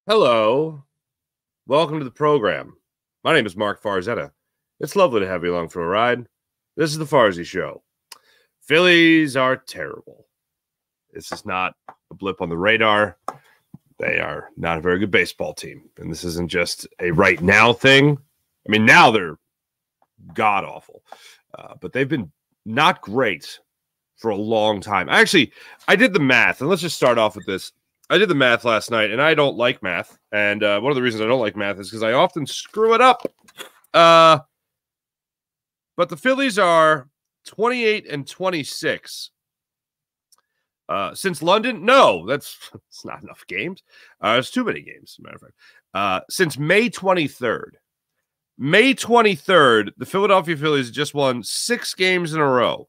Hello. Welcome to the program. My name is Mark Farzetta. It's lovely to have you along for a ride. This is the Farzy Show. Phillies are terrible. This is not a blip on the radar. They are not a very good baseball team. And this isn't just a right now thing. I mean, now they're god-awful. But they've been not great for a long time. I did the math, and let's just start off with this. I did the math last night, and I don't like math. And one of the reasons I don't like math is because I often screw it up. But the Phillies are 28-26. Since London? No, it's not enough games. It's too many games, as a matter of fact. Since May 23rd. May 23rd, the Philadelphia Phillies just won 6 games in a row.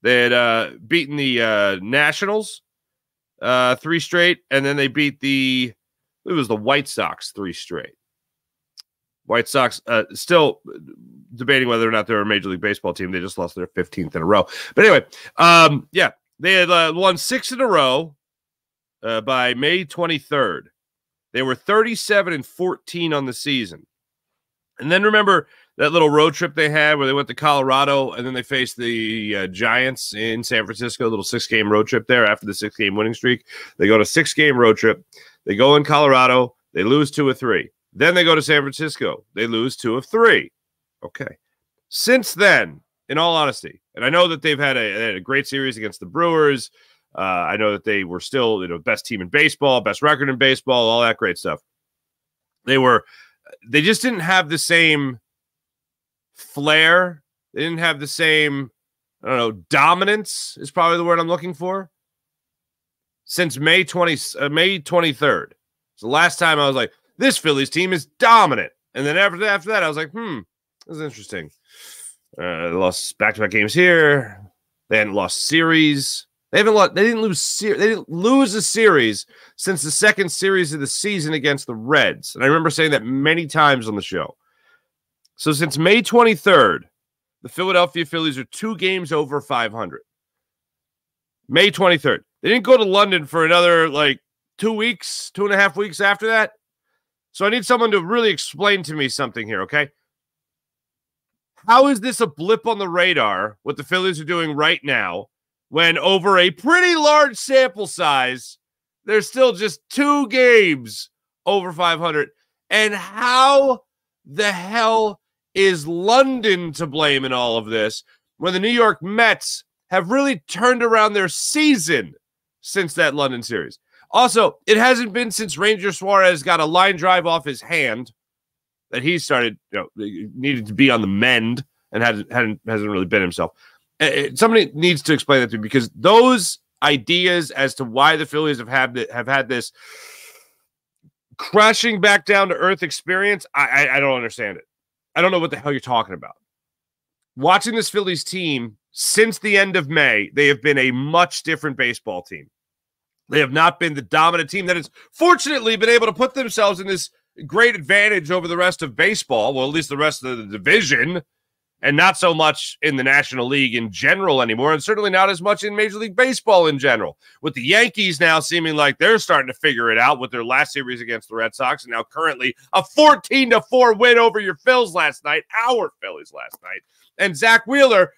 They had beaten the Nationals 3 straight, and then they beat the White Sox 3 straight. White Sox still debating whether or not they're a Major League Baseball team. They just lost their 15th in a row. But anyway, yeah, they had won 6 in a row by May 23rd. They were 37-14 on the season. And then remember that little road trip they had where they went to Colorado and then they faced the Giants in San Francisco, a little 6-game road trip there after the 6-game winning streak. They go to a 6-game road trip. They go in Colorado. They lose 2 of 3. Then they go to San Francisco. They lose 2 of 3. Okay. Since then, in all honesty, and I know that they've had a great series against the Brewers. I know that they were still, best team in baseball, best record in baseball, all that great stuff. They just didn't have the same flair. They didn't have the same, dominance is probably the word I'm looking for. Since May 23rd. It's the last time I was like, this Phillies team is dominant. And then after that, I was like, this is interesting. They lost back-to-back games here. They hadn't lost series. They didn't lose a series since the second series of the season against the Reds. And I remember saying that many times on the show. So since May 23rd, the Philadelphia Phillies are 2 games over 500. May 23rd. They didn't go to London for another 2.5 weeks after that. So I need someone to really explain to me something here, okay? How is this a blip on the radar, what the Phillies are doing right now, when over a pretty large sample size, there's still just 2 games over 500? And how the hell is London to blame in all of this when the New York Mets have really turned around their season since that London series? Also, it hasn't been since Ranger Suarez got a line drive off his hand that he started, needed to be on the mend and hasn't really been himself. Somebody needs to explain that to me, because those ideas as to why the Phillies have had this crashing back down to earth experience, I don't understand it. I don't know what the hell you're talking about. Watching this Phillies team since the end of May, they have been a much different baseball team. They have not been the dominant team that has fortunately been able to put themselves in this great advantage over the rest of baseball, well, at least the rest of the division, and not so much in the National League in general anymore, and certainly not as much in Major League Baseball in general. With the Yankees now seeming like they're starting to figure it out with their last series against the Red Sox, and now currently a 14-4 win over your Phils last night, our Phillies last night. And Zach Wheeler,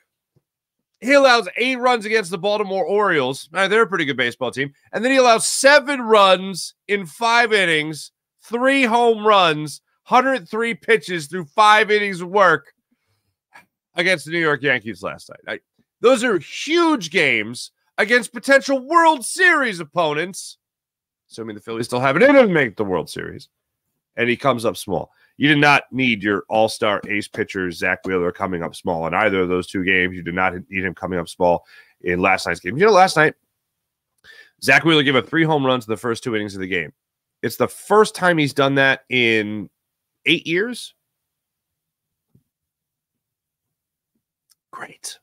he allows 8 runs against the Baltimore Orioles. They're a pretty good baseball team. And then he allows 7 runs in 5 innings, 3 home runs, 103 pitches through 5 innings of work against the New York Yankees last night. Those are huge games against potential World Series opponents, assuming the Phillies still have it in them to make the World Series. And he comes up small. You did not need your all-star ace pitcher, Zach Wheeler, coming up small in either of those 2 games. You did not need him coming up small in last night's game. Last night, Zach Wheeler gave up 3 home runs in the first 2 innings of the game. It's the first time he's done that in 8 years. Great.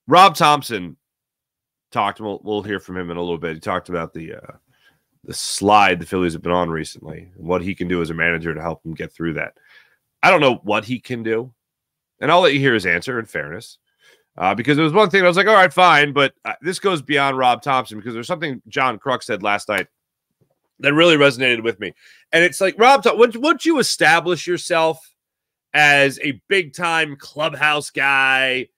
Rob Thompson talked, we'll hear from him in a little bit. He talked about the slide the Phillies have been on recently and what he can do as a manager to help them get through that. I don't know what he can do, and I'll let you hear his answer in fairness. Because there was one thing I was like, all right, fine, but this goes beyond Rob Thompson, because there's something John Kruk said last night that really resonated with me. And it's like, Rob, once you establish yourself as a big-time clubhouse guy,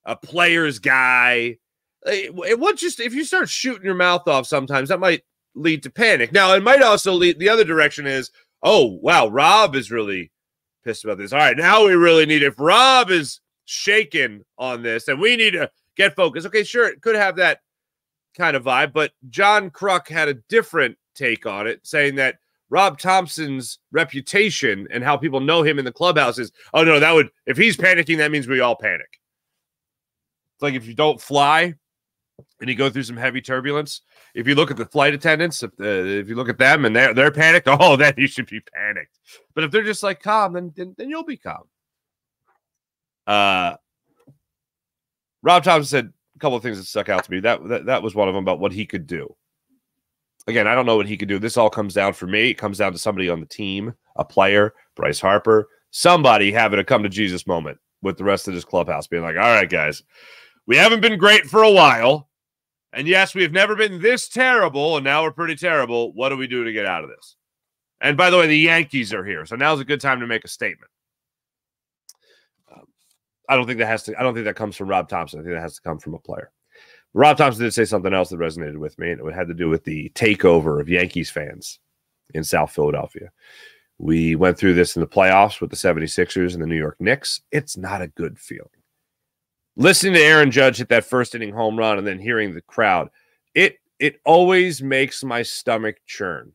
a player's guy, if you start shooting your mouth off sometimes, that might lead to panic. Now, it might also lead the other direction is, oh, wow, Rob is really pissed about this. All right, now we really need, if Rob is shaken on this, then we need to get focused. Okay, sure, it could have that kind of vibe, but John Kruk had a different take on it, saying that Rob Thompson's reputation and how people know him in the clubhouse is, oh no, if he's panicking, that means we all panic. It's like if you don't fly and you go through some heavy turbulence, if you look at the flight attendants, if you look at them and they're panicked, oh, then you should be panicked. But if they're just like calm, then you'll be calm. Rob Thompson said a couple of things that stuck out to me. That was one of them, about what he could do. Again, I don't know what he could do. This all comes down, for me, it comes down to somebody on the team, a player, Bryce Harper, somebody having a come to Jesus moment with the rest of this clubhouse, being like, all right, guys, we haven't been great for a while. And yes, we've never been this terrible, and now we're pretty terrible. What do we do to get out of this? And by the way, the Yankees are here, so now's a good time to make a statement. I don't think that comes from Rob Thompson. I think that has to come from a player. Rob Thompson did say something else that resonated with me, and it had to do with the takeover of Yankees fans in South Philadelphia. We went through this in the playoffs with the 76ers and the New York Knicks. It's not a good feeling. Listening to Aaron Judge hit that first inning home run and then hearing the crowd, it always makes my stomach churn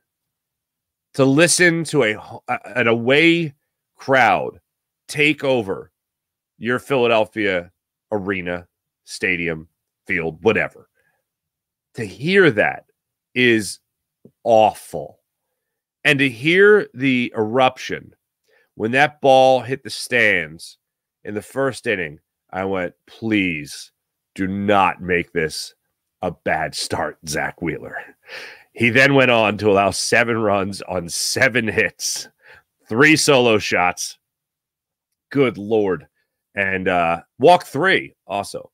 to listen to an away crowd take over your Philadelphia arena, stadium, field, whatever. To hear that is awful. And to hear the eruption when that ball hit the stands in the first inning, I went, please do not make this a bad start, Zach Wheeler. He then went on to allow 7 runs on 7 hits, 3 solo shots. Good Lord. And walk 3 also.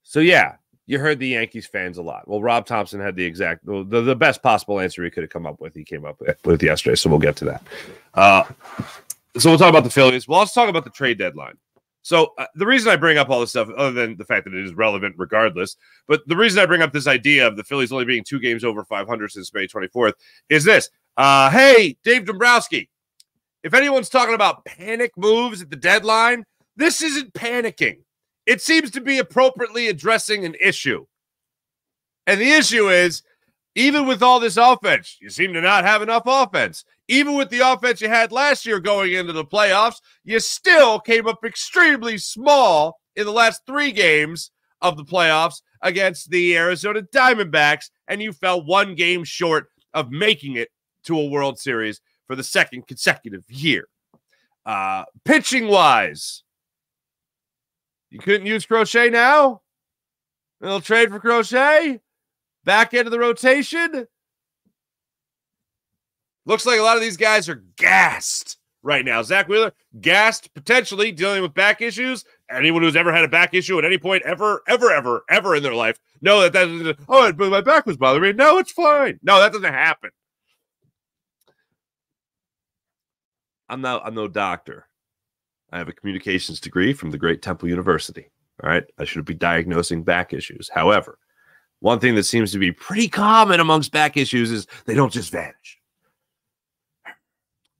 So, yeah, you heard the Yankees fans a lot. Well, Rob Thompson had the best possible answer he could have come up with. He came up with yesterday, so we'll get to that. So we'll talk about the Phillies. Well, let's talk about the trade deadline. So the reason I bring up all this stuff, other than the fact that it is relevant regardless, but the reason I bring up this idea of the Phillies only being 2 games over 500 since May 24th is this. Hey, Dave Dombrowski, if anyone's talking about panic moves at the deadline, this isn't panicking. It seems to be appropriately addressing an issue. And the issue is, even with all this offense, you seem to not have enough offense. Even with the offense you had last year going into the playoffs, you still came up extremely small in the last 3 games of the playoffs against the Arizona Diamondbacks, and you fell 1 game short of making it to a World Series for the 2nd consecutive year. Pitching-wise, you couldn't use Crochet now? A little trade for Crochet? Back into the rotation? Looks like a lot of these guys are gassed right now. Zach Wheeler, gassed, potentially dealing with back issues. Anyone who's ever had a back issue at any point ever in their life, know that oh, but my back was bothering me. No, it's fine. No, that doesn't happen. I'm no doctor. I have a communications degree from the great Temple University. All right. I should be diagnosing back issues. However, one thing that seems to be pretty common amongst back issues is they don't just vanish.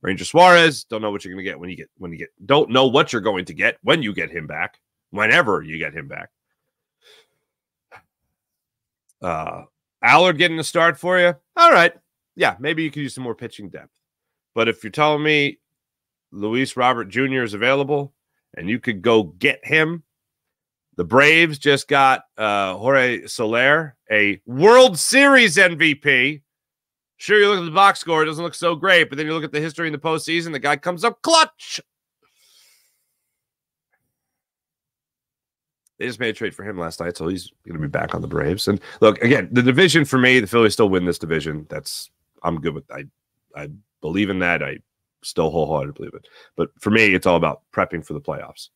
Ranger Suarez, don't know what you're going to get when you get don't know what you're going to get when you get him back, whenever you get him back. Allard getting a start for you. All right. Yeah, maybe you could use some more pitching depth. But if you're telling me Luis Robert Jr. is available and you could go get him, the Braves just got Jorge Soler, a World Series MVP. Sure, you look at the box score, it doesn't look so great, but then you look at the history in the postseason, the guy comes up clutch. They just made a trade for him last night, so he's going to be back on the Braves. And look, again, the division for me, the Phillies still win this division. I'm good with. I believe in that. I still wholeheartedly believe it. But for me, it's all about prepping for the playoffs.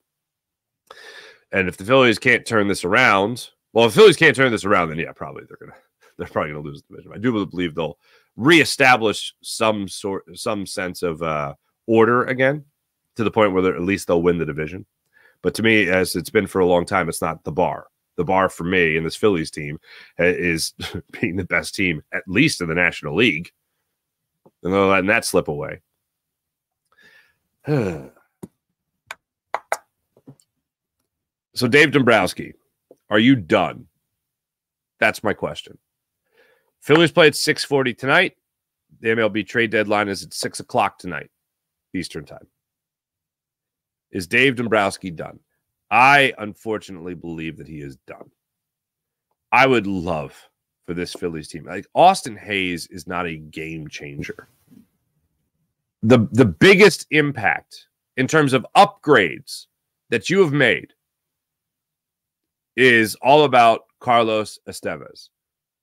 And if the Phillies can't turn this around, well, if the Phillies can't turn this around, then yeah, probably they're probably gonna lose the division. I do believe they'll reestablish some sense of order again, to the point where at least they'll win the division. But to me, as it's been for a long time, it's not the bar. The bar for me in this Phillies team is being the best team, at least in the National League. And they're letting that slip away. So, Dave Dombrowski, are you done? That's my question. Phillies play at 6:40 tonight. The MLB trade deadline is at 6 o'clock tonight, Eastern time. Is Dave Dombrowski done? I unfortunately believe that he is done. I would love for this Phillies team. Like, Austin Hayes is not a game changer. The biggest impact in terms of upgrades that you have made is all about Carlos Estevez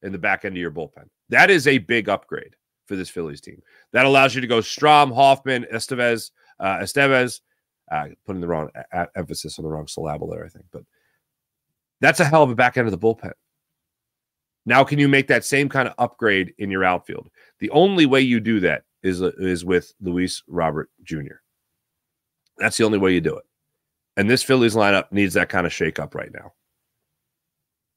in the back end of your bullpen. That is a big upgrade for this Phillies team. That allows you to go Strom, Hoffman, Estevez, putting the wrong emphasis on the wrong syllable there, I think. But that's a hell of a back end of the bullpen. Now, can you make that same kind of upgrade in your outfield? The only way you do that is with Luis Robert Jr. That's the only way you do it. And this Phillies lineup needs that kind of shakeup right now.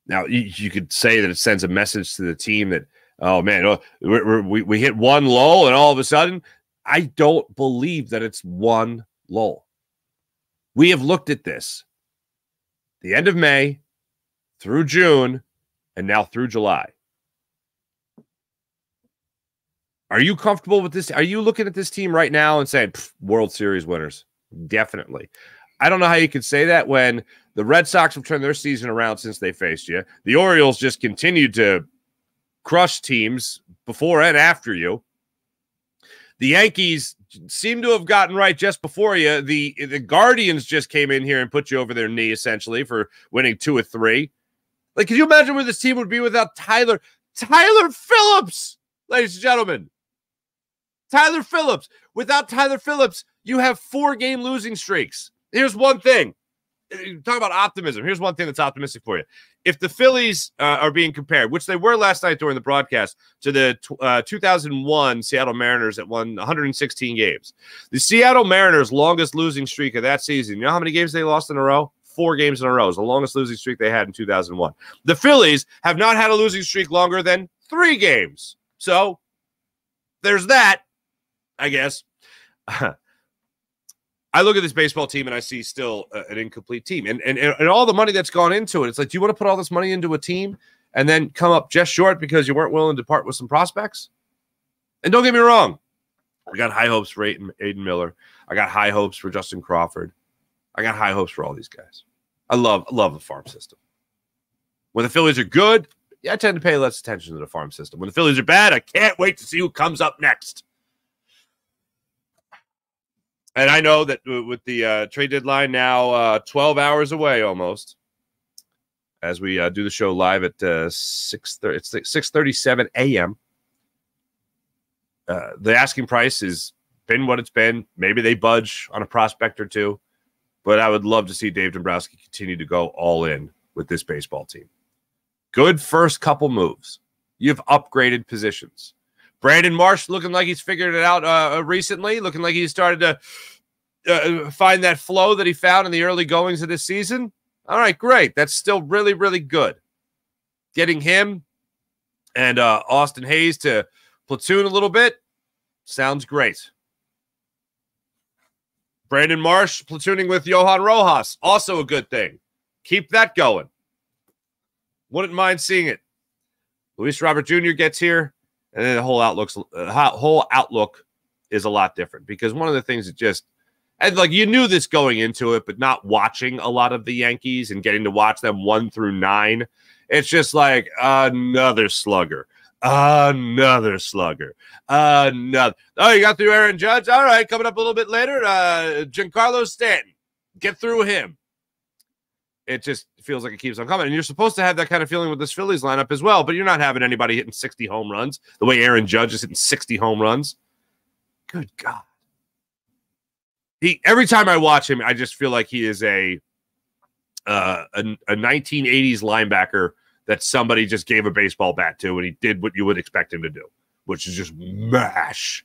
Now, you could say that it sends a message to the team that, oh, man, we hit one lull, and all of a sudden, I don't believe that it's one lull. We have looked at this the end of May through June and now through July. Are you comfortable with this? Are you looking at this team right now and saying, World Series winners? Definitely. I don't know how you could say that when the Red Sox have turned their season around since they faced you. The Orioles just continued to crush teams before and after you. The Yankees seem to have gotten right just before you. The Guardians just came in here and put you over their knee, essentially, for winning 2 of 3. Like, can you imagine where this team would be without Tyler Phillips, ladies and gentlemen? Tyler Phillips. Without Tyler Phillips, you have 4-game losing streaks. Here's one thing. Talk about optimism. Here's one thing that's optimistic for you. If the Phillies are being compared, which they were last night during the broadcast, to the 2001 Seattle Mariners that won 116 games. The Seattle Mariners' longest losing streak of that season, you know how many games they lost in a row? 4 games in a row. It was the longest losing streak they had in 2001. The Phillies have not had a losing streak longer than 3 games. So there's that, I guess. I look at this baseball team and I see still an incomplete team. And all the money that's gone into it, it's like, do you want to put all this money into a team and then come up just short because you weren't willing to part with some prospects? And don't get me wrong. I got high hopes for Aiden Miller. I got high hopes for Justin Crawford. I got high hopes for all these guys. I love the farm system. When the Phillies are good, I tend to pay less attention to the farm system. When the Phillies are bad, I can't wait to see who comes up next. And I know that with the trade deadline now 12 hours away almost, as we do the show live at 6:30, it's 6:37 a.m. The asking price has been what it's been. Maybe they budge on a prospect or two, but I would love to see Dave Dombrowski continue to go all in with this baseball team. Good first couple moves. You've upgraded positions. Brandon Marsh looking like he's figured it out recently, looking like he's started to find that flow that he found in the early goings of this season. All right, great. That's still really, really good. Getting him and Austin Hayes to platoon a little bit sounds great. Brandon Marsh platooning with Johan Rojas, also a good thing. Keep that going. Wouldn't mind seeing it. Luis Robert Jr. gets here. And then the whole outlook is a lot different, because one of the things that just, and like, you knew this going into it, but not watching a lot of the Yankees and getting to watch them 1 through 9, it's just like another slugger, another. Oh, you got through Aaron Judge. All right, coming up a little bit later, Giancarlo Stanton. Get through him. It just feels like it keeps on coming. And you're supposed to have that kind of feeling with this Phillies lineup as well, but you're not having anybody hitting 60 home runs the way Aaron Judge is hitting 60 home runs. Good God. Every time I watch him, I just feel like he is a a 1980s linebacker that somebody just gave a baseball bat to, and he did what you would expect him to do, which is just mash.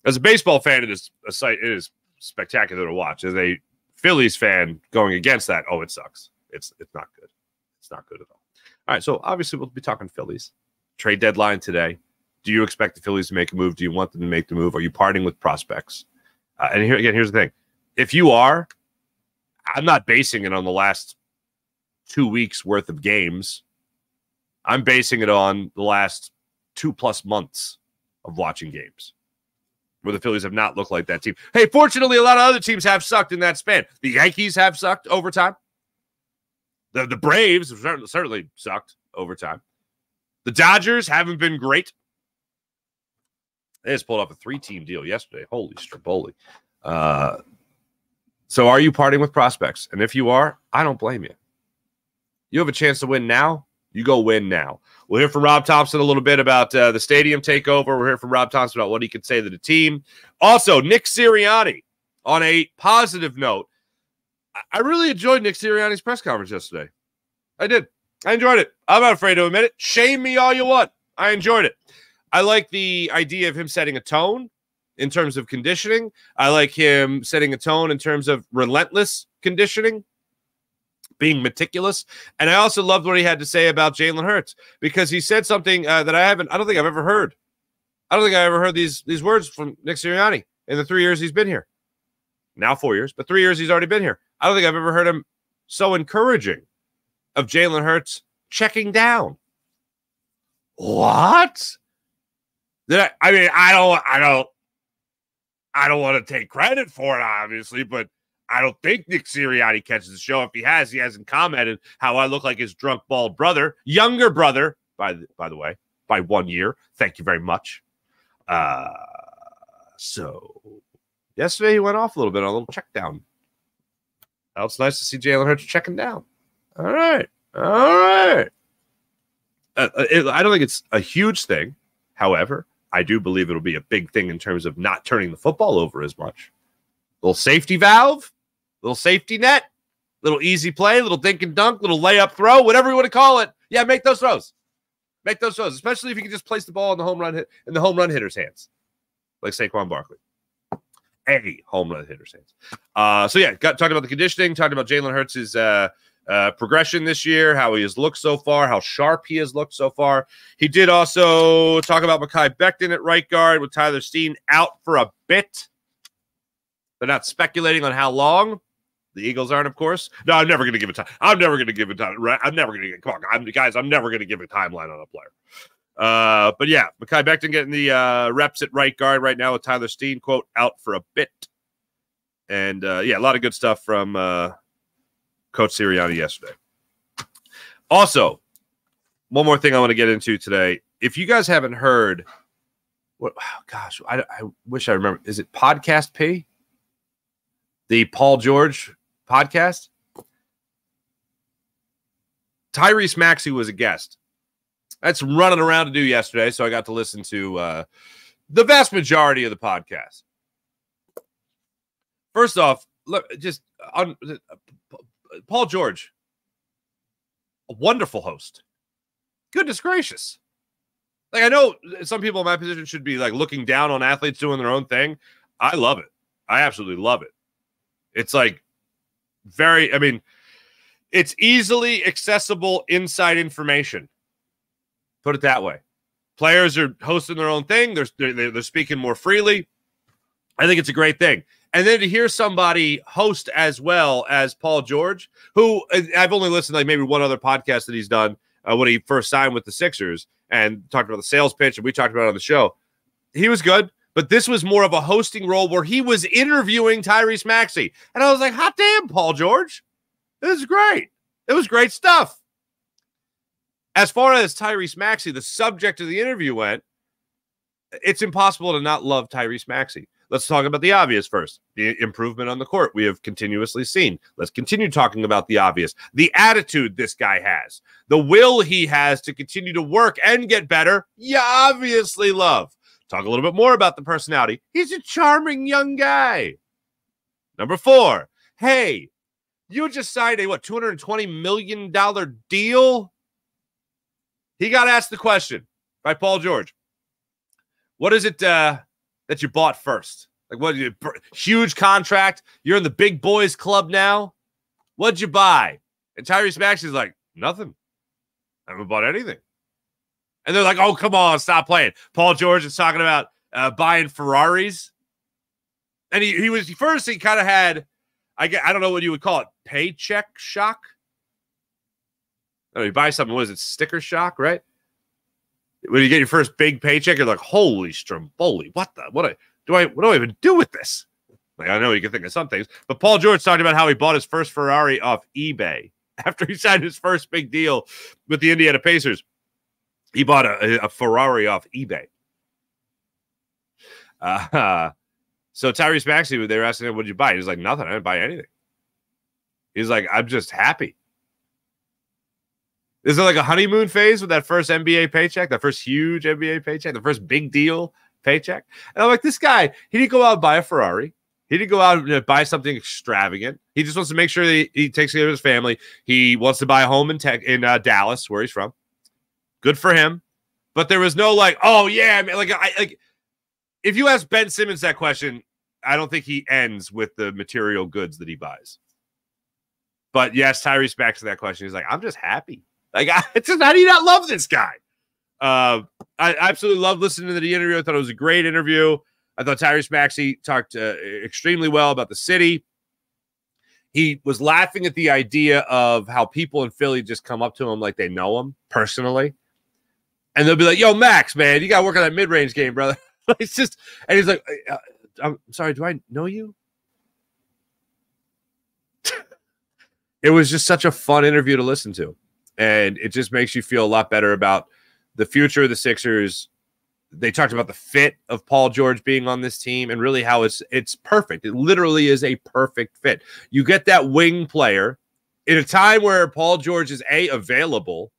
As a baseball fan, it is spectacular to watch. As a Phillies fan going against that, it sucks. It's not good. It's not good at all. All right, so obviously we'll be talking Phillies. Trade deadline today. Do you expect the Phillies to make a move? Do you want them to make the move? Are you parting with prospects? And here's the thing. If you are, I'm not basing it on the last 2 weeks worth of games. I'm basing it on the last 2+ months of watching games where the Phillies have not looked like that team. Hey, fortunately, a lot of other teams have sucked in that span. The Yankees have sucked over time. The Braves have certainly sucked over time. The Dodgers haven't been great. They just pulled off a 3-team deal yesterday. Holy straboli. So are you parting with prospects? And if you are, I don't blame you. You have a chance to win now. You go win now. We'll hear from Rob Thompson a little bit about the stadium takeover. We'll hear from Rob Thompson about what he could say to the team. Also, Nick Sirianni, on a positive note. I really enjoyed Nick Sirianni's press conference yesterday. I did. I enjoyed it. I'm not afraid to admit it. Shame me all you want. I enjoyed it. I like the idea of him setting a tone in terms of conditioning. I like him setting a tone in terms of relentless conditioning, being meticulous. And I also loved what he had to say about Jalen Hurts, because he said something that I don't think I've ever heard. I don't think I ever heard these words from Nick Sirianni in the 3 years he's been here. Now 4 years, but 3 years he's already been here. I don't think I've ever heard him so encouraging of Jalen Hurts checking down. What? I don't want to take credit for it, obviously, but I don't think Nick Sirianni catches the show. If he hasn't commented how I look like his drunk, bald brother, younger brother, by the way, by 1 year. Thank you very much. So yesterday he went off a little bit on a little check down. Now it's nice to see Jalen Hurts checking down. All right. I don't think it's a huge thing. However, I do believe it'll be a big thing in terms of not turning the football over as much. Little safety valve, little safety net, little easy play, little dink and dunk, little layup throw, whatever you want to call it. Yeah, make those throws. Make those throws, especially if you can just place the ball in the home run hitter's hands, like Saquon Barkley. A home run hitter's hands. So yeah, talking about the conditioning, talking about Jalen Hurts' progression this year, how he has looked so far, how sharp he has looked so far. He did also talk about Mekhi Becton at right guard with Tyler Steen out for a bit. They're not speculating on how long. The Eagles aren't, of course. No, I'm never going to give a time. I'm never going to give a time. I'm never going to get. Come on, I'm never going to give a timeline on a player. But yeah, Mekhi Becton getting the reps at right guard right now with Tyler Steen, quote, out for a bit. And yeah, a lot of good stuff from Coach Sirianni yesterday. Also, one more thing I want to get into today. If you guys haven't heard, I wish I remember. Is it Podcast P? The Paul George podcast? Tyrese Maxey was a guest. That's running around to do yesterday, so I got to listen to the vast majority of the podcast. First off, look, Paul George, a wonderful host. Goodness gracious. Like, I know some people in my position should be like looking down on athletes doing their own thing. I love it. I absolutely love it. It's like it's easily accessible inside information. Put it that way. Players are hosting their own thing. They're speaking more freely. I think it's a great thing. And then to hear somebody host as well as Paul George, who I've only listened to like maybe one other podcast that he's done when he first signed with the Sixers and talked about the sales pitch, and we talked about it on the show. He was good, but this was more of a hosting role where he was interviewing Tyrese Maxey. And I was like, hot damn, Paul George. This is great. It was great stuff. As far as Tyrese Maxey, the subject of the interview went, it's impossible to not love Tyrese Maxey. Let's talk about the obvious first. The improvement on the court we have continuously seen. Let's continue talking about the obvious. The attitude this guy has. The will he has to continue to work and get better. You obviously love. Talk a little bit more about the personality. He's a charming young guy. Number 4. Hey, You just signed a, what, $220 million deal? He got asked the question by Paul George. What is it that you bought first? Like, what, huge contract? You're in the big boys club now? What'd you buy? And Tyrese Maxey's like, nothing. I haven't bought anything. And they're like, oh, come on, stop playing. Paul George is talking about buying Ferraris. And he kind of had, I don't know what you would call it, paycheck shock. I don't know, you buy something, what is it, sticker shock, right? When you get your first big paycheck, you're like, holy stromboli, what do I even do with this? Like, I know you can think of some things, but Paul George talked about how he bought his first Ferrari off eBay after he signed his first big deal with the Indiana Pacers. He bought a Ferrari off eBay. So Tyrese Maxey, they were asking him, what did you buy? He was like, nothing. I didn't buy anything. He's like, I'm just happy. Is there like a honeymoon phase with that first NBA paycheck, that first huge NBA paycheck, the first big deal paycheck? And I'm like, this guy, he didn't go out and buy a Ferrari. He didn't go out and buy something extravagant. He just wants to make sure that he takes care of his family. He wants to buy a home in Dallas, where he's from. Good for him. But there was no like, oh, yeah, man, like if you ask Ben Simmons that question, I don't think he ends with the material goods that he buys. But yes, Tyrese backs to that question. He's like, I'm just happy. Like, how do you not love this guy? I absolutely loved listening to the interview. I thought it was a great interview. I thought Tyrese Maxey talked extremely well about the city. He was laughing at the idea of how people in Philly just come up to him like they know him personally. And they'll be like, yo, Max, man, you got to work on that mid-range game, brother. It's just, and he's like, I'm sorry, do I know you? It was just such a fun interview to listen to. And it just makes you feel a lot better about the future of the Sixers. They talked about the fit of Paul George being on this team and really how it's perfect. It literally is a perfect fit. You get that wing player in a time where Paul George is available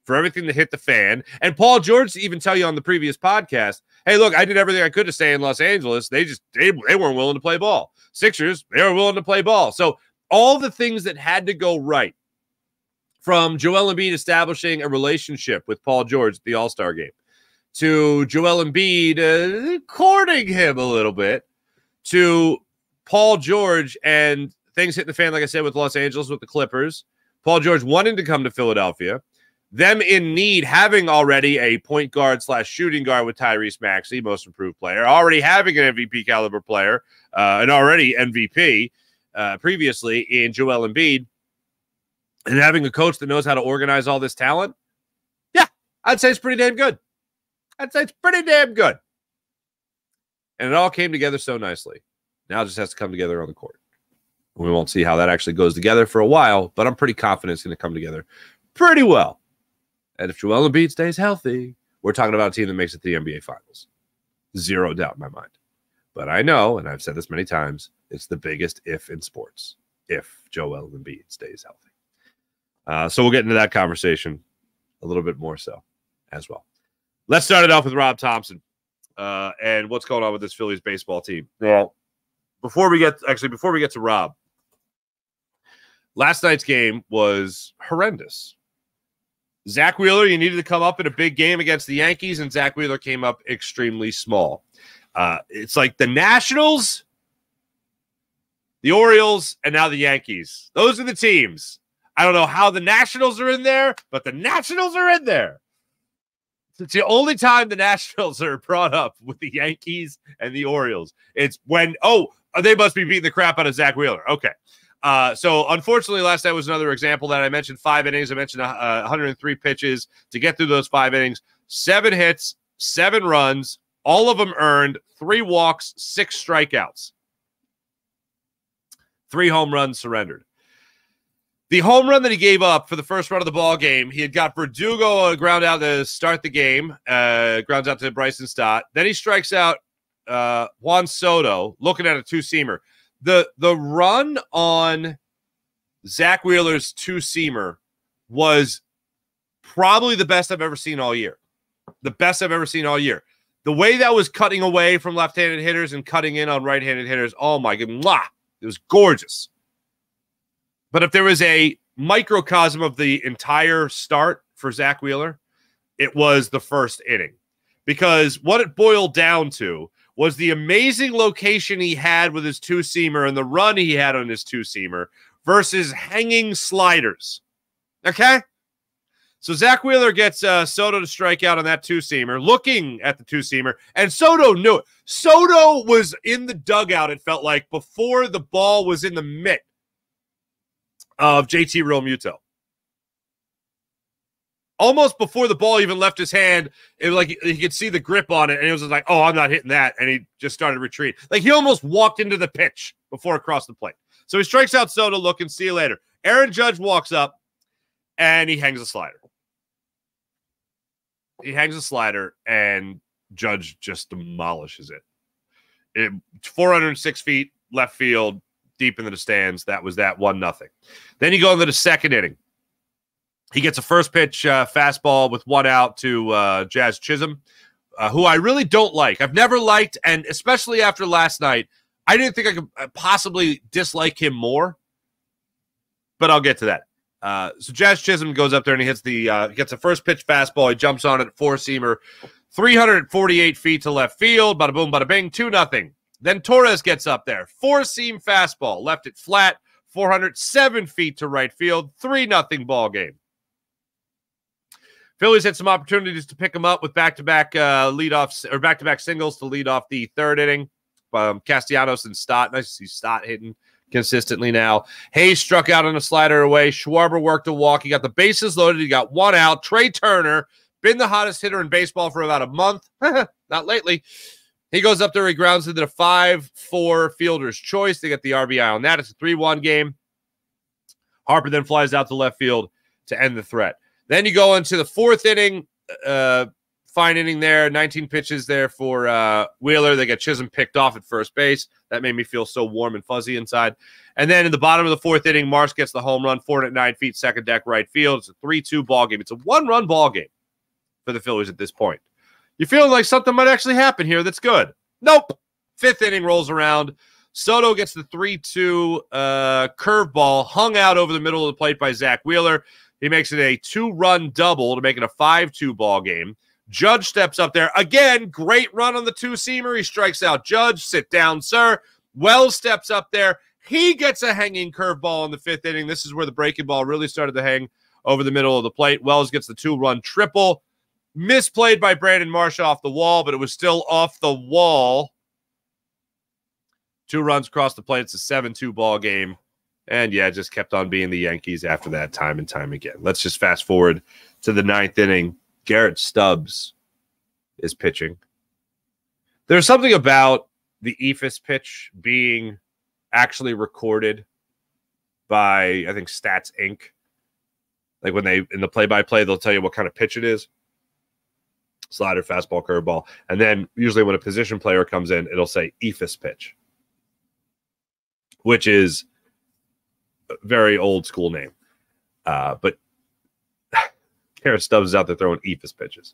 for everything to hit the fan. And Paul George to even tell you on the previous podcast, hey, look, I did everything I could to stay in Los Angeles. They weren't willing to play ball. Sixers, they were willing to play ball. So all the things that had to go right, from Joel Embiid establishing a relationship with Paul George at the All-Star game, to Joel Embiid courting him a little bit, to Paul George and things hitting the fan, like I said, with Los Angeles, with the Clippers, Paul George wanting to come to Philadelphia, them in need, having already a point guard / shooting guard with Tyrese Maxey, most improved player, already having an MVP caliber player, and already MVP previously in Joel Embiid, and having a coach that knows how to organize all this talent. Yeah, I'd say it's pretty damn good. And it all came together so nicely. Now it just has to come together on the court. We won't see how that actually goes together for a while, but I'm pretty confident it's going to come together pretty well. And if Joel Embiid stays healthy, we're talking about a team that makes it to the NBA Finals. Zero doubt in my mind. But I know, and I've said this many times, it's the biggest if in sports, if Joel Embiid stays healthy. So we'll get into that conversation a little bit more so as well. Let's start it off with Rob Thompson and what's going on with this Phillies baseball team. Well, before we get to Rob, last night's game was horrendous. Zach Wheeler, you needed to come up in a big game against the Yankees, and Zach Wheeler came up extremely small. It's like the Nationals, the Orioles, and now the Yankees. Those are the teams. I don't know how the Nationals are in there, but the Nationals are in there. It's the only time the Nationals are brought up with the Yankees and the Orioles. It's when, they must be beating the crap out of Zach Wheeler. Okay. So unfortunately, last night was another example that I mentioned 5 innings. I mentioned 103 pitches to get through those 5 innings, 7 hits, 7 runs, all of them earned, 3 walks, 6 strikeouts, 3 home runs surrendered. The home run that he gave up for the first run of the ball game, he had got Verdugo ground out to start the game, grounds out to Bryson Stott. Then he strikes out Juan Soto, looking at a 2-seamer. The run on Zach Wheeler's 2-seamer was probably the best I've ever seen all year. The best I've ever seen all year. The way that was cutting away from left-handed hitters and cutting in on right-handed hitters, oh my God, it was gorgeous. But if there was a microcosm of the entire start for Zach Wheeler, it was the first inning. Because what it boiled down to was the amazing location he had with his two-seamer and the run he had on his two-seamer versus hanging sliders. Okay? So Zach Wheeler gets Soto to strike out on that two-seamer, looking at the two-seamer, and Soto knew it. Soto was in the dugout, it felt like, before the ball was in the mitt of JT Realmuto. Almost before the ball even left his hand, it was like he could see the grip on it, and it was like, oh, I'm not hitting that, and he just started retreating. Like he almost walked into the pitch before it crossed the plate. So he strikes out Soto, looking, see you later. Aaron Judge walks up, and he hangs a slider. He hangs a slider, and Judge just demolishes it. 406 feet, left field, deep into the stands. That was that 1-0. Then you go into the second inning. He gets a first pitch fastball with 1 out to Jazz Chisholm, who I really don't like. I've never liked, and especially after last night, I didn't think I could possibly dislike him more, but I'll get to that. So Jazz Chisholm goes up there and he hits gets a first pitch fastball. He jumps on it, four-seamer, 348 feet to left field. Bada boom, bada bing, 2-0. Then Torres gets up there, four-seam fastball, left it flat, 407 feet to right field, 3-0 ball game. Phillies had some opportunities to pick him up with back-to-back leadoffs or back-to-back singles to lead off the third inning. Castellanos and Stott. Nice to see Stott hitting consistently now. Hayes struck out on a slider away. Schwarber worked a walk. He got the bases loaded. He got 1 out. Trey Turner, been the hottest hitter in baseball for about a month. Not lately. He goes up there. He grounds into the 5-4 fielder's choice. They get the RBI on that. It's a 3-1 game. Harper then flies out to left field to end the threat. Then you go into the fourth inning, fine inning there, 19 pitches there for Wheeler. They get Chisholm picked off at first base. That made me feel so warm and fuzzy inside. And then in the bottom of the fourth inning, Marsh gets the home run, 409 feet, second deck, right field. It's a 3-2 ball game. It's a 1-run ball game for the Phillies at this point. You're feeling like something might actually happen here that's good. Nope. Fifth inning rolls around. Soto gets the 3-2 curveball hung out over the middle of the plate by Zach Wheeler. He makes it a 2-run double to make it a 5-2 ball game. Judge steps up there. Again, great run on the two-seamer. He strikes out Judge. Sit down, sir. Wells steps up there. He gets a hanging curveball in the fifth inning. This is where the breaking ball really started to hang over the middle of the plate. Wells gets the 2-run triple. Misplayed by Brandon Marsh off the wall, but it was still off the wall. 2 runs across the plate. It's a 7-2 ball game. And, yeah, just kept on being the Yankees after that time and time again. Let's just fast forward to the 9th inning. Garrett Stubbs is pitching. There's something about the Ephus pitch being actually recorded by, I think, Stats Inc. Like when they, in the play-by-play, they'll tell you what kind of pitch it is. Slider, fastball, curveball. And then usually when a position player comes in, it'll say Ephus pitch, which is a very old school name. But Garrett Stubbs is out there throwing Ephus pitches.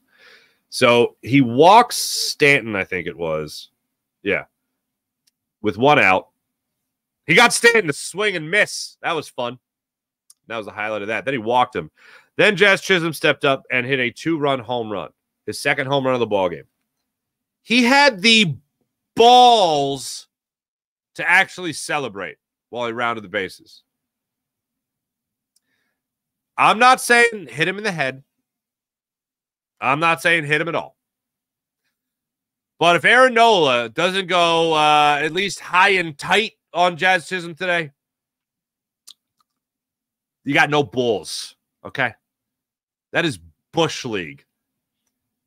So he walks Stanton, I think it was. Yeah. With 1 out. He got Stanton to swing and miss. That was fun. That was the highlight of that. Then he walked him. Then Jazz Chisholm stepped up and hit a 2-run home run. His second home run of the ballgame. He had the balls to actually celebrate while he rounded the bases. I'm not saying hit him in the head. I'm not saying hit him at all. But if Aaron Nola doesn't go at least high and tight on Jazz Chisholm today, you got no bulls, okay? That is Bush League.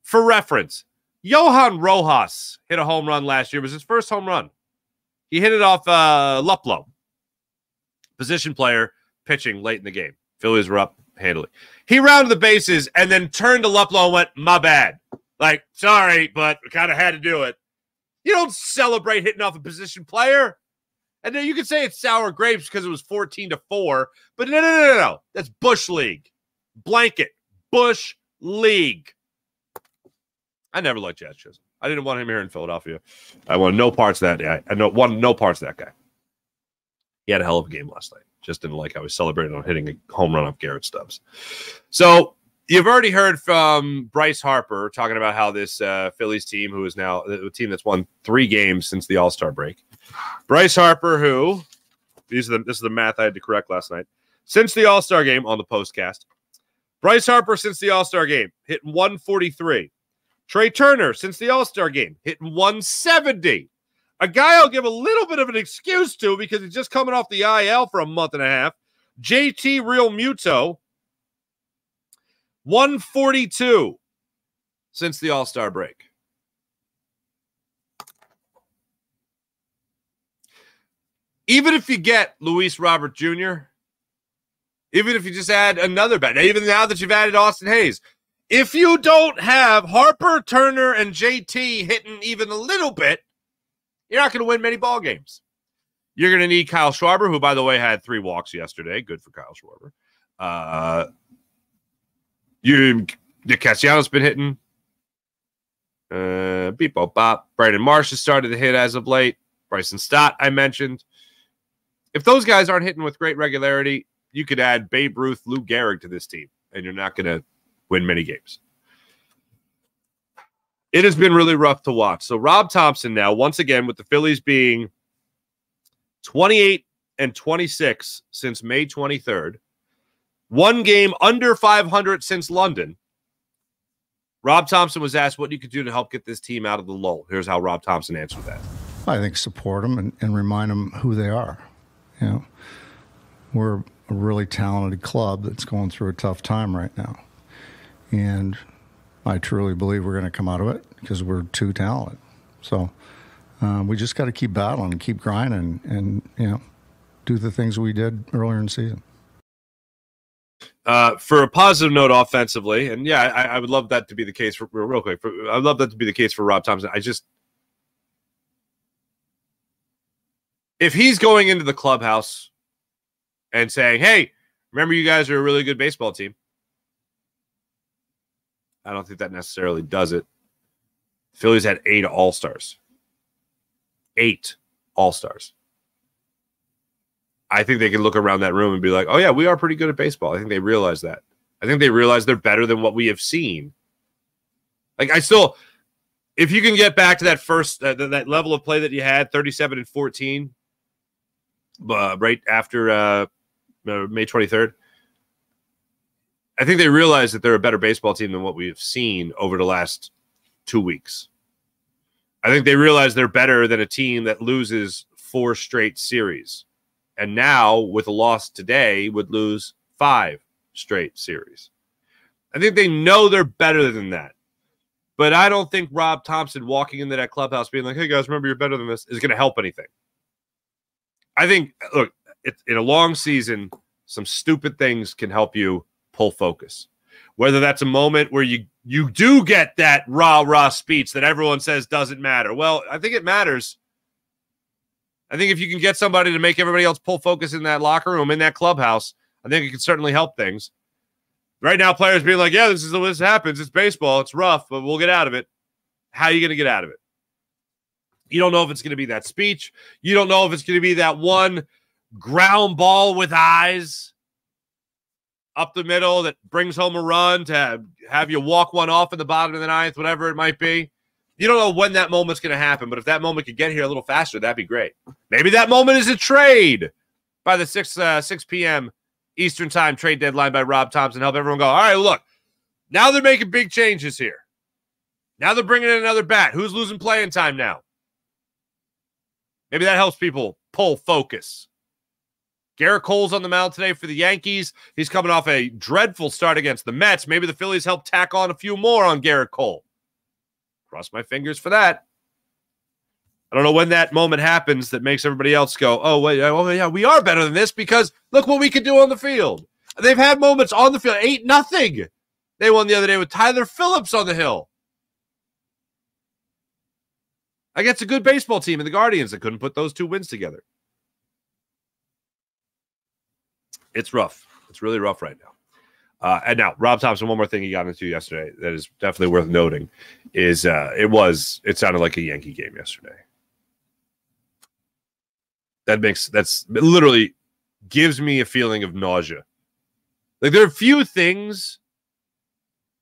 For reference, Johan Rojas hit a home run last year. It was his first home run. He hit it off Luplow. Position player pitching late in the game. Phillies were up handily. He rounded the bases and then turned to Luplow and went, my bad. Like, sorry, but we kind of had to do it. You don't celebrate hitting off a position player. And then you can say it's sour grapes because it was 14-4. But no. That's Bush League. Blanket. Bush League. I never liked Jazz Chisholm. I didn't want him here in Philadelphia. I wanted no parts of that guy. I wanted no parts of that guy. He had a hell of a game last night. Just didn't like how he celebrated on hitting a home run off Garrett Stubbs. So you've already heard from Bryce Harper talking about how this Phillies team, who is now the team that's won 3 games since the All-Star break. Bryce Harper, who this is the math I had to correct last night. Since the All-Star game on the postcast, Bryce Harper since the All-Star game hit 143. Trey Turner since the All-Star game hitting 170. A guy I'll give a little bit of an excuse to because he's just coming off the IL for a month and a half. JT Real Muto, 142 since the All-Star break. Even if you get Luis Robert Jr., even if you just add another bat, even now that you've added Austin Hayes, if you don't have Harper, Turner, and JT hitting even a little bit, you're not going to win many ball games. You're going to need Kyle Schwarber, who, by the way, had 3 walks yesterday. Good for Kyle Schwarber. Nick Castellanos been hitting. Beep, bop, bop. Brandon Marsh has started to hit as of late. Bryson Stott, I mentioned. If those guys aren't hitting with great regularity, you could add Babe Ruth, Lou Gehrig to this team, and you're not going to win many games. It has been really rough to watch. So Rob Thompson now, once again, with the Phillies being 28-26 since May 23rd, 1 game under 500 since London. Rob Thompson was asked what you could do to help get this team out of the lull. Here's how Rob Thompson answered that. I think support them and remind them who they are. You know, we're a really talented club that's going through a tough time right now. And I truly believe we're going to come out of it because we're too talented. So we just got to keep battling and keep grinding and, you know, do the things we did earlier in the season. For a positive note offensively, and yeah, I would love that to be the case for real quick. I'd love that to be the case for Rob Thompson. If he's going into the clubhouse and saying, hey, remember you guys are a really good baseball team, I don't think that necessarily does it. The Phillies had 8 All-Stars. 8 All-Stars. I think they can look around that room and be like, oh, yeah, we are pretty good at baseball. I think they realize that. I think they realize they're better than what we have seen. Like, if you can get back to that first, that level of play that you had, 37-14, right after May 23rd, I think they realize that they're a better baseball team than what we have seen over the last 2 weeks. I think they realize they're better than a team that loses 4 straight series. And now, with a loss today, would lose 5 straight series. I think they know they're better than that. But I don't think Rob Thompson walking into that clubhouse being like, hey, guys, remember you're better than this, is going to help anything. I think, look, in a long season, some stupid things can help you pull focus. Whether that's a moment where you do get that rah-rah speech that everyone says doesn't matter. Well, I think it matters. I think if you can get somebody to make everybody else pull focus in that locker room, in that clubhouse, I think it can certainly help things. Right now, players being like, yeah, this happens. It's baseball. It's rough, but we'll get out of it. How are you going to get out of it? You don't know if it's going to be that speech. You don't know if it's going to be that one ground ball with eyes up the middle that brings home a run to have you walk one off in the bottom of the 9th, whatever it might be. You don't know when that moment's going to happen, but if that moment could get here a little faster, that'd be great. Maybe that moment is a trade by the 6 p.m. Eastern time trade deadline by Rob Thompson. Help everyone go, all right, look, now they're making big changes here. Now they're bringing in another bat. Who's losing playing time now? Maybe that helps people pull focus. Garrett Cole's on the mound today for the Yankees. He's coming off a dreadful start against the Mets. Maybe the Phillies help tack on a few more on Garrett Cole. Cross my fingers for that. I don't know when that moment happens that makes everybody else go, oh, wait, oh, yeah, we are better than this because look what we could do on the field. They've had moments on the field. 8-0. They won the other day with Tyler Phillips on the hill. Against a good baseball team in the Guardians that couldn't put those 2 wins together. It's rough. It's really rough right now. And now, Rob Thompson, one more thing he got into yesterday that is definitely worth noting is it sounded like a Yankee game yesterday. That's literally gives me a feeling of nausea. Like, there are few things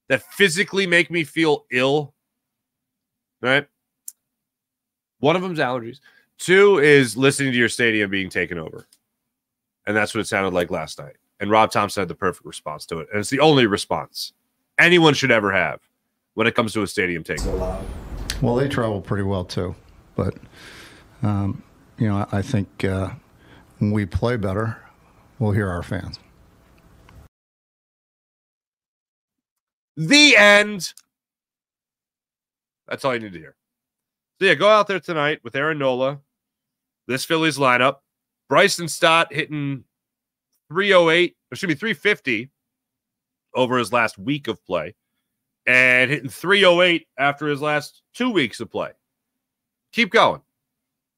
that physically make me feel ill, right? One of them is allergies. 2 is listening to your stadium being taken over. And that's what it sounded like last night. And Rob Thompson had the perfect response to it. And it's the only response anyone should ever have when it comes to a stadium takeover. Well, they travel pretty well, too. But, I think when we play better, we'll hear our fans. The end. That's all you need to hear. So, yeah, go out there tonight with Aaron Nola, this Phillies lineup. Bryson Stott hitting 350 over his last week of play, and hitting 308 after his last 2 weeks of play. Keep going.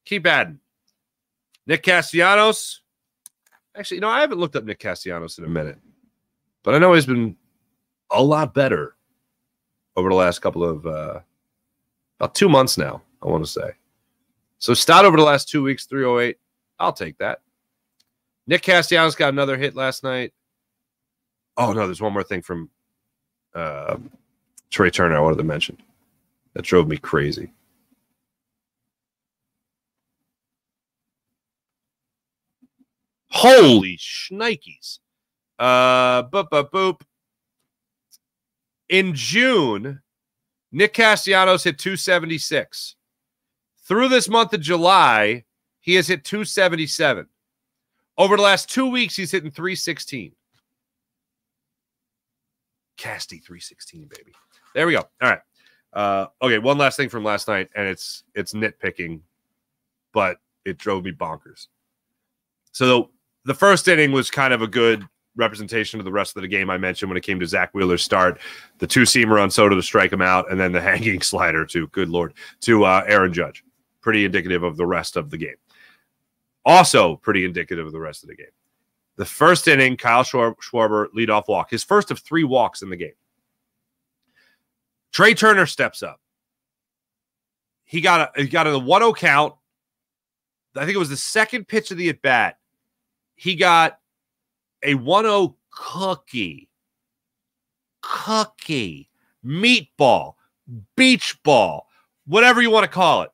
Keep adding. Nick Castellanos. Actually, I haven't looked up Nick Castellanos in a minute, but I know he's been a lot better over the last couple of about 2 months now, I want to say. So Stott over the last 2 weeks, 308. I'll take that. Nick Castellanos got another hit last night. Oh, no, there's one more thing from Trey Turner I wanted to mention. That drove me crazy. Holy shnikes. Boop. In June, Nick Castellanos hit 276. Through this month of July, he has hit 277. Over the last 2 weeks, he's hitting 316. Casty 316, baby. There we go. All right. Okay, one last thing from last night, and it's nitpicking, but it drove me bonkers. So the first inning was kind of a good representation of the rest of the game I mentioned when it came to Zach Wheeler's start. The two-seamer on Soto to strike him out, and then the hanging slider to, good Lord, to Aaron Judge. Pretty indicative of the rest of the game. Also pretty indicative of the rest of the game. The first inning, Kyle Schwarber leadoff walk. His first of 3 walks in the game. Trey Turner steps up. He got a 1-0 count. I think it was the second pitch of the at-bat. He got a 1-0 cookie, meatball, beach ball, whatever you want to call it,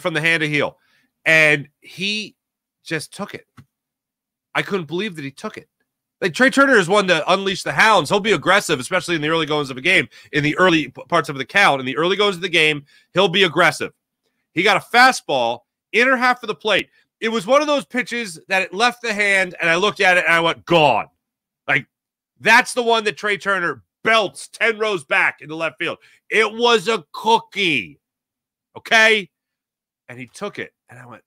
from the hand to heel. And he just took it. I couldn't believe that he took it. Like, Trey Turner is one to unleash the hounds. He'll be aggressive, especially in the early goings of a game, in the early parts of the count. In the early goings of the game, he'll be aggressive. He got a fastball, inner half of the plate. It was one of those pitches that it left the hand, and I looked at it, and I went, gone. Like, that's the one that Trey Turner belts 10 rows back in the left field. It was a cookie. Okay? And he took it, and I went,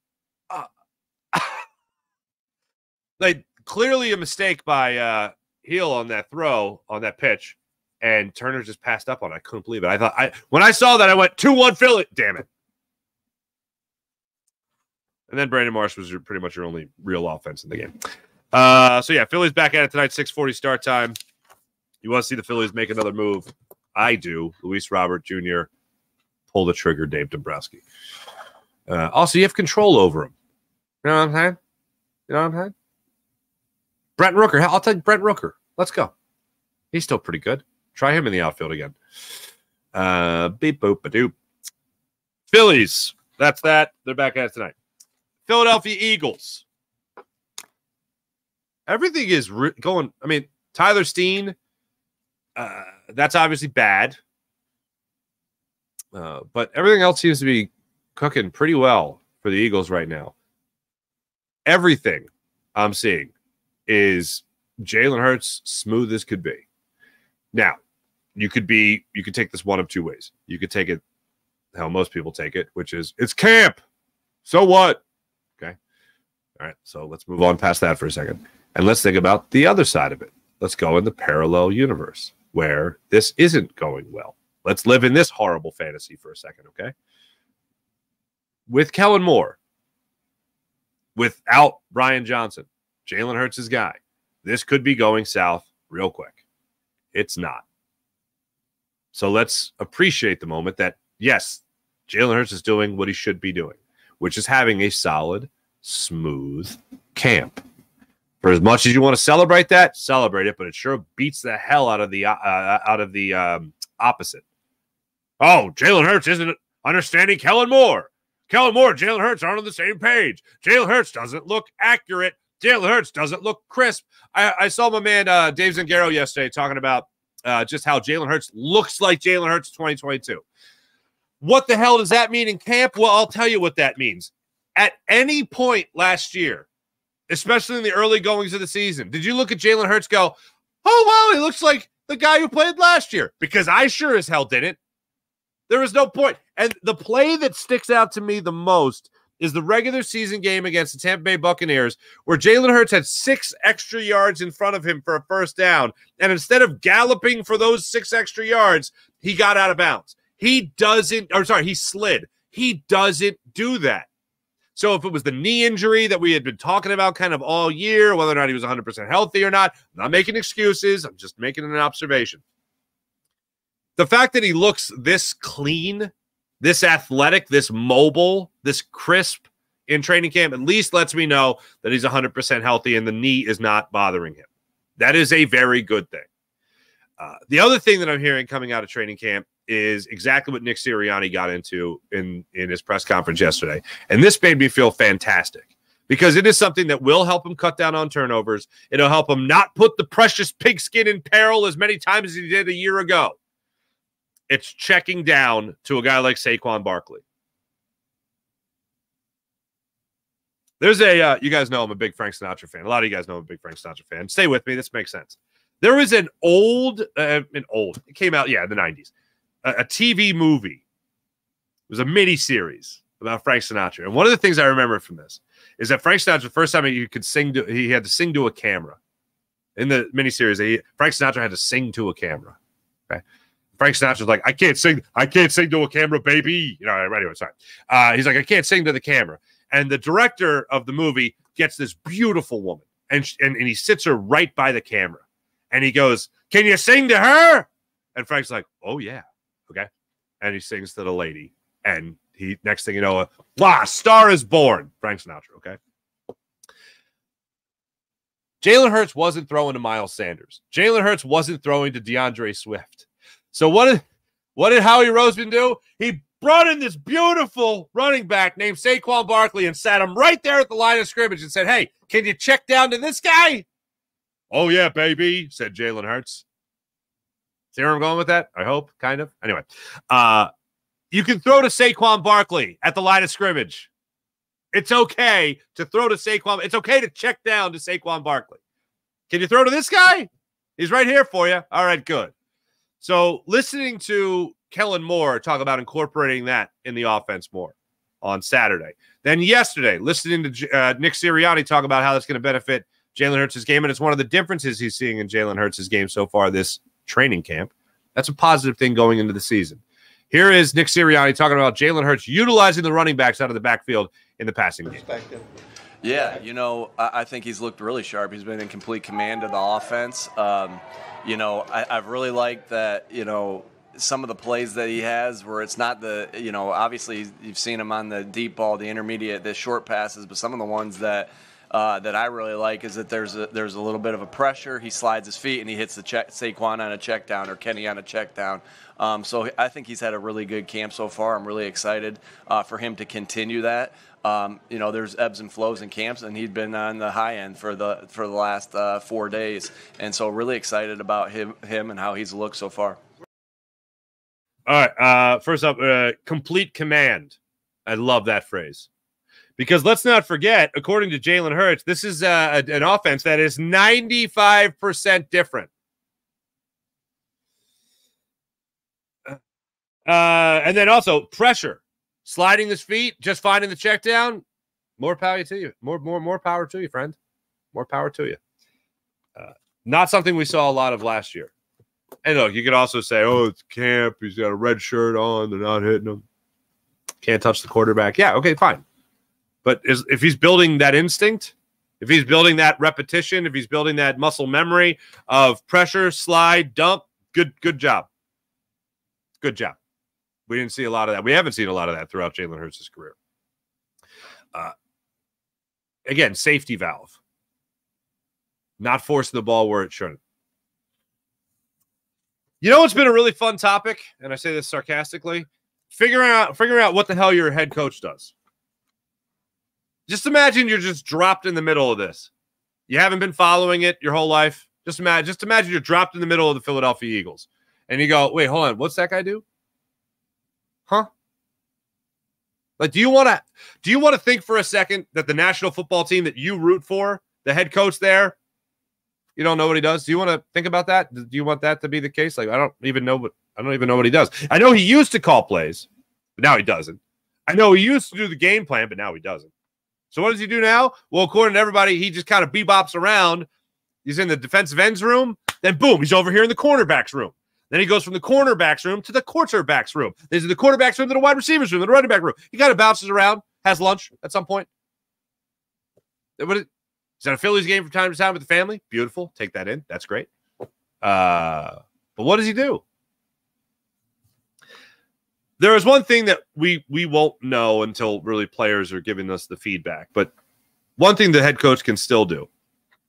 like, clearly a mistake by Heel on that throw, on that pitch, and Turner just passed up on it. I couldn't believe it. When I saw that, I went 2-1 Philly. Damn it. And then Brandon Marsh was pretty much your only real offense in the game. So, yeah, Phillies back at it tonight, 6:40 start time. You want to see the Phillies make another move? I do. Luis Robert Jr. Pull the trigger, Dave Dombrowski. Also, you have control over him. You know what I'm saying? You know what I'm saying? Brent Rooker. I'll take Brent Rooker. Let's go. He's still pretty good. Try him in the outfield again. Beep, boop, ba-doop. Phillies. That's that. They're back at it tonight. Philadelphia Eagles. Everything is going. I mean, Tyler Steen, that's obviously bad. But everything else seems to be cooking pretty well for the Eagles right now. Everything I'm seeing is Jalen Hurts smooth as could be. Now, you could take this one of two ways. You could take it how most people take it, which is it's camp. So what? Okay. All right. So let's move on past that for a second. And let's think about the other side of it. Let's go in the parallel universe where this isn't going well. Let's live in this horrible fantasy for a second, okay? With Kellen Moore, without Brian Johnson, Jalen Hurts' his guy, this could be going south real quick. It's not. So let's appreciate the moment that, yes, Jalen Hurts is doing what he should be doing, which is having a solid, smooth camp. For as much as you want to celebrate that, celebrate it, but it sure beats the hell out of the opposite. Oh, Jalen Hurts isn't understanding Kellen Moore. Kellen Moore and Jalen Hurts aren't on the same page. Jalen Hurts doesn't look accurate. Jalen Hurts doesn't look crisp. I saw my man Dave Zangaro yesterday talking about just how Jalen Hurts looks like Jalen Hurts 2022. What the hell does that mean in camp? Well, I'll tell you what that means. At any point last year, especially in the early goings of the season, did you look at Jalen Hurts go, oh, wow, he looks like the guy who played last year? Because I sure as hell didn't. There was no point. And the play that sticks out to me the most is the regular season game against the Tampa Bay Buccaneers, where Jalen Hurts had 6 extra yards in front of him for a first down. And instead of galloping for those 6 extra yards, he got out of bounds. He slid. He doesn't do that. So if it was the knee injury that we had been talking about kind of all year, whether or not he was 100% healthy or not, I'm not making excuses. I'm just making an observation. The fact that he looks this clean, this athletic, this mobile, this crisp in training camp at least lets me know that he's 100% healthy and the knee is not bothering him. That is a very good thing. The other thing that I'm hearing coming out of training camp is exactly what Nick Sirianni got into in his press conference yesterday. And this made me feel fantastic because it is something that will help him cut down on turnovers. It'll help him not put the precious pigskin in peril as many times as he did a year ago. It's checking down to a guy like Saquon Barkley. There's you guys know I'm a big Frank Sinatra fan. A lot of you guys know I'm a big Frank Sinatra fan. Stay with me. This makes sense. There was it came out, in the 90s, a TV movie. It was a mini-series about Frank Sinatra. And one of the things I remember from this is that Frank Sinatra, the first time he had to sing to a camera. In the mini-series, Frank Sinatra had to sing to a camera. Okay. Frank Sinatra's like, I can't sing to a camera, baby. Anyway, sorry. He's like, I can't sing to the camera. And the director of the movie gets this beautiful woman, and he sits her right by the camera. And he goes, can you sing to her? And Frank's like, oh, yeah. Okay. And he sings to the lady. And next thing you know, a star is born. Frank Sinatra, okay? Jalen Hurts wasn't throwing to Miles Sanders. Jalen Hurts wasn't throwing to DeAndre Swift. So what did Howie Roseman do? He brought in this beautiful running back named Saquon Barkley and sat him right there at the line of scrimmage and said, hey, can you check down to this guy? Oh, yeah, baby, said Jalen Hurts. See where I'm going with that? I hope, kind of. Anyway, you can throw to Saquon Barkley at the line of scrimmage. It's okay to throw to Saquon. It's okay to check down to Saquon Barkley. Can you throw to this guy? He's right here for you. All right, good. So listening to Kellen Moore talk about incorporating that in the offense more on Saturday. Then yesterday, listening to Nick Sirianni talk about how that's going to benefit Jalen Hurts' game, and it's one of the differences he's seeing in Jalen Hurts' game so far this training camp. That's a positive thing going into the season. Here is Nick Sirianni talking about Jalen Hurts utilizing the running backs out of the backfield in the passing game. Yeah, I think he's looked really sharp. He's been in complete command of the offense. I've really liked that, some of the plays that he has where it's not obviously you've seen him on the deep ball, the intermediate, the short passes, but some of the ones that I really like is that there's a little bit of a pressure. He slides his feet and he hits the Saquon on a check down or Kenny on a check down. So I think he's had a really good camp so far. I'm really excited for him to continue that. There's ebbs and flows in camps, and he'd been on the high end for the last 4 days, and so really excited about him and how he's looked so far. All right, first up, complete command. I love that phrase. Because let's not forget, according to Jalen Hurts, this is an offense that is 95% different. And then also pressure, sliding his feet, just finding the check down. More power to you. More power to you, friend. More power to you. Not something we saw a lot of last year. And look, you could also say, oh, it's camp. He's got a red shirt on. They're not hitting him. Can't touch the quarterback. Yeah, okay, fine. But if he's building that instinct, if he's building that repetition, if he's building that muscle memory of pressure, slide, dump, good job. Good job. We didn't see a lot of that. We haven't seen a lot of that throughout Jalen Hurts' career. Again, safety valve. not forcing the ball where it shouldn't. You know what's been a really fun topic, and I say this sarcastically, figuring out what the hell your head coach does. Just imagine you're just dropped in the middle of this. You haven't been following it your whole life. Just imagine you're dropped in the middle of the Philadelphia Eagles. And you go, wait, hold on, what's that guy do? Huh? Like, do you want to think for a second that the National Football Team that you root for, the head coach there, you don't know what he does? Do you want to think about that? Do you want that to be the case? Like, I don't even know what he does. I know he used to call plays, but now he doesn't. I know he used to do the game plan, but now he doesn't. So what does he do now? Well, according to everybody, he just kind of bebops around. He's in the defensive ends room. Then, boom, he's over here in the cornerbacks room. Then he goes from the cornerbacks room to the quarterbacks room. Then he's in the quarterbacks room to the wide receivers room, to the running back room. He kind of bounces around, has lunch at some point. Is that a Phillies game from time to time with the family? Beautiful. Take that in. That's great. But what does he do? There is one thing that we won't know until really players are giving us the feedback. But one thing the head coach can still do,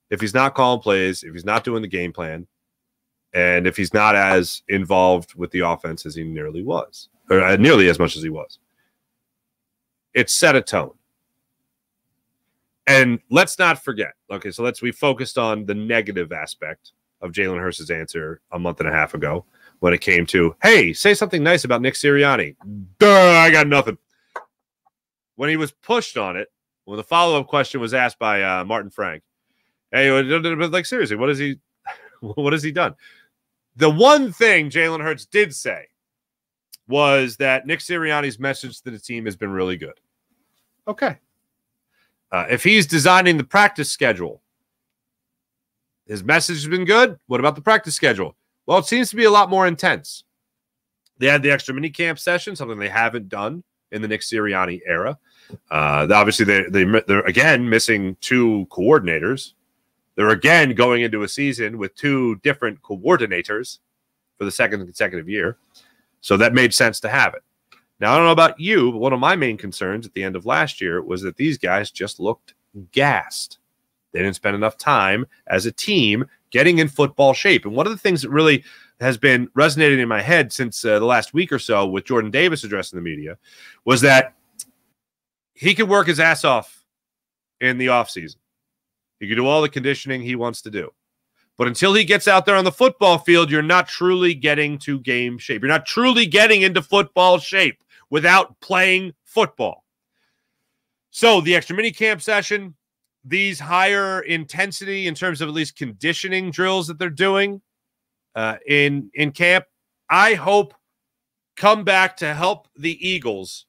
if he's not calling plays, if he's not doing the game plan, and if he's not as involved with the offense as he nearly was, or nearly as much as he was, it's set a tone. And let's not forget, okay, so we focused on the negative aspect of Jalen Hurts' answer a month and a half ago when it came to, hey, say something nice about Nick Sirianni. Duh, I got nothing. When he was pushed on it, when the follow-up question was asked by Martin Frank, hey, like, seriously, what has he done? The one thing Jalen Hurts did say was that Nick Sirianni's message to the team has been really good. Okay. If he's designing the practice schedule, his message has been good. What about the practice schedule? Well, it seems to be a lot more intense. They had the extra mini camp session, something they haven't done in the Nick Sirianni era. Obviously, they're again missing 2 coordinators. They're again going into a season with 2 different coordinators for the second consecutive year. So that made sense to have it. Now, I don't know about you, but one of my main concerns at the end of last year was that these guys just looked gassed. They didn't spend enough time as a team getting in football shape. And one of the things that really has been resonating in my head since the last week or so with Jordan Davis addressing the media was that he could work his ass off in the offseason. He can do all the conditioning he wants to do. But until he gets out there on the football field, you're not truly getting to game shape. You're not truly getting into football shape without playing football. So the extra mini camp session, these higher intensity in terms of at least conditioning drills that they're doing in camp, I hope come back to help the Eagles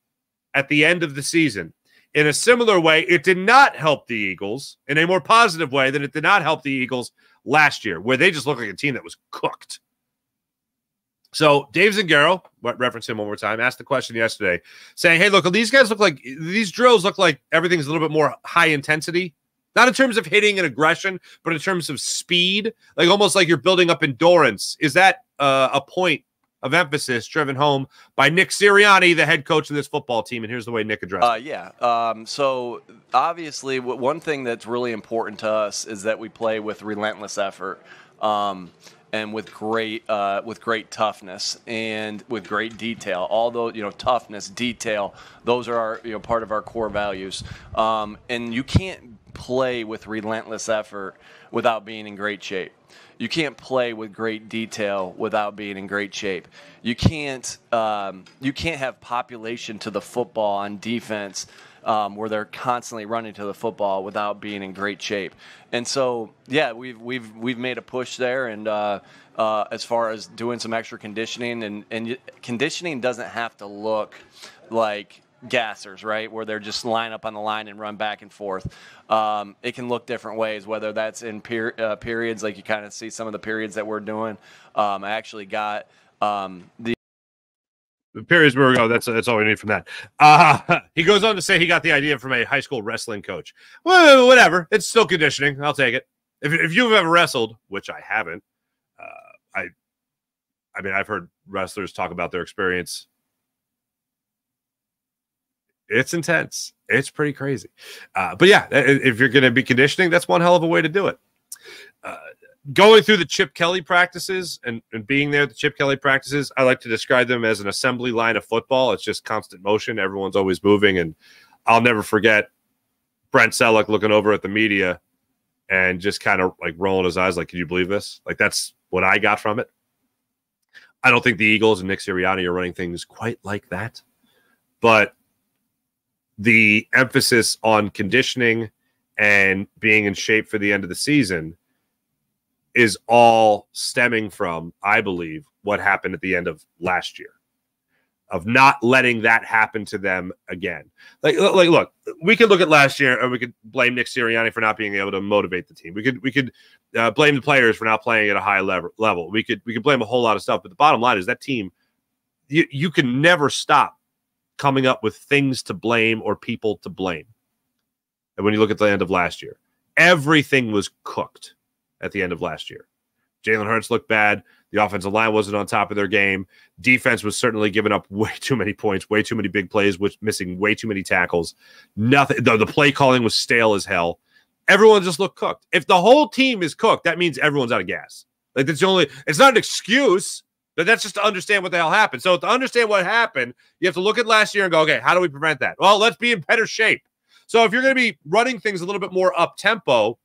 at the end of the season. In a similar way, it did not help the Eagles in a more positive way than it did not help the Eagles last year, where they just looked like a team that was cooked. So Dave Zingaro, reference him one more time, asked the question yesterday saying, hey, look, these drills look like everything's a little bit more high intensity, not in terms of hitting and aggression, but in terms of speed, like almost like you're building up endurance. Is that a point of emphasis driven home by Nick Sirianni, the head coach of this football team? And here's the way Nick addressed it. So obviously one thing that's really important to us is that we play with relentless effort. And with great toughness and with great detail. Although, toughness, detail, those are our, part of our core values. And you can't play with relentless effort without being in great shape. You can't play with great detail without being in great shape. You can't have population to the football on defense where they're constantly running to the football without being in great shape. And so, yeah, we've made a push there, and as far as doing some extra conditioning, and conditioning doesn't have to look like gassers, right, where they're just line up on the line and run back and forth. It can look different ways, whether that's in periods, like you kind of see some of the periods that we're doing. I actually got the periods where we go. That's all we need from that. He goes on to say he got the idea from a high school wrestling coach. Well, whatever. It's still conditioning. I'll take it. If you've ever wrestled, which I haven't, I mean, I've heard wrestlers talk about their experience. It's intense. It's pretty crazy. But yeah, if you're going to be conditioning, that's one hell of a way to do it. Going through the Chip Kelly practices and being there at the Chip Kelly practices, I like to describe them as an assembly line of football. It's just constant motion. Everyone's always moving. And I'll never forget Brent Selleck looking over at the media and just kind of like rolling his eyes like, can you believe this? Like, that's what I got from it. I don't think the Eagles and Nick Sirianni are running things quite like that. But the emphasis on conditioning and being in shape for the end of the season is all stemming from, I believe, what happened at the end of last year, of not letting that happen to them again. Like, look, we could look at last year and we could blame Nick Sirianni for not being able to motivate the team. We could blame the players for not playing at a high level. We could blame a whole lot of stuff. But the bottom line is that team, you can never stop coming up with things to blame or people to blame. And when you look at the end of last year, everything was cooked at the end of last year. Jalen Hurts looked bad. The offensive line wasn't on top of their game. Defense was certainly giving up way too many points, way too many big plays, missing way too many tackles. Nothing. The play calling was stale as hell. Everyone just looked cooked. If the whole team is cooked, that means everyone's out of gas. Like, that's it's not an excuse, but that's just to understand what the hell happened. So to understand what happened, you have to look at last year and go, okay, how do we prevent that? Well, let's be in better shape. So if you're going to be running things a little bit more up tempo,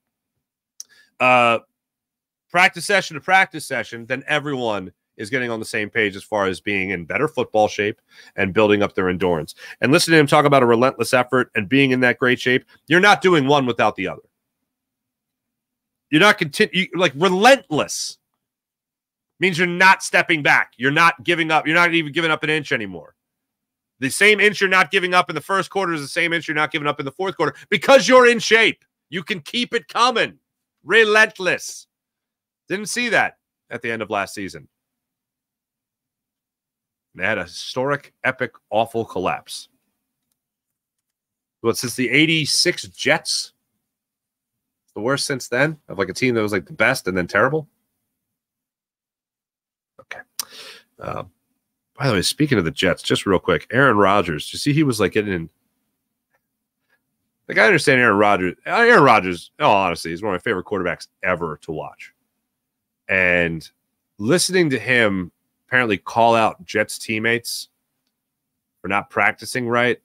practice session to practice session, then everyone is getting on the same page as far as being in better football shape and building up their endurance. And listening to him talk about a relentless effort and being in that great shape, you're not doing one without the other. You're not like relentless means you're not stepping back. You're not giving up. You're not even giving up an inch anymore. The same inch you're not giving up in the first quarter is the same inch you're not giving up in the fourth quarter because you're in shape. You can keep it coming. Relentless. Didn't see that at the end of last season. They had a historic, epic, awful collapse. Well, since the 86 Jets, the worst since then, of like a team that was like the best and then terrible. Okay. By the way, speaking of the Jets, just real quick, Aaron Rodgers, you see he was like getting in. Like, I understand Aaron Rodgers. Aaron Rodgers, in all honesty, is one of my favorite quarterbacks ever to watch. And listening to him apparently call out Jets teammates for not practicing right.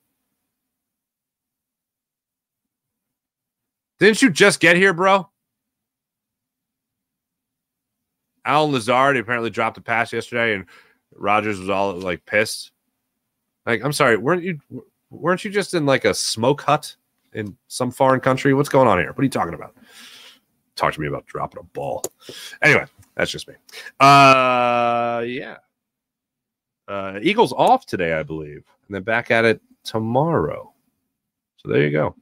Didn't you just get here, bro? Alan Lazard apparently dropped a pass yesterday, and Rodgers was all like pissed. Like, I'm sorry, weren't you just in like a smoke hut in some foreign country? What's going on here? What are you talking about? Talk to me about dropping a ball. Anyway, that's just me. Yeah. Eagles off today, I believe, and then back at it tomorrow. So there you go.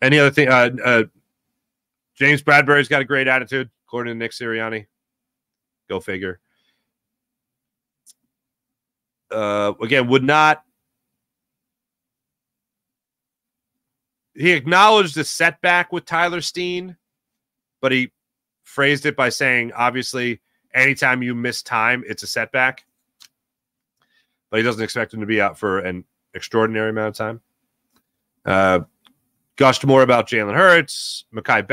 Any other thing? James Bradbury's got a great attitude, according to Nick Sirianni. Go figure. Again, would not. He acknowledged the setback with Tyler Steen, but he phrased it by saying, obviously, anytime you miss time, it's a setback. But he doesn't expect him to be out for an extraordinary amount of time. Gushed more about Jalen Hurts, Mekhi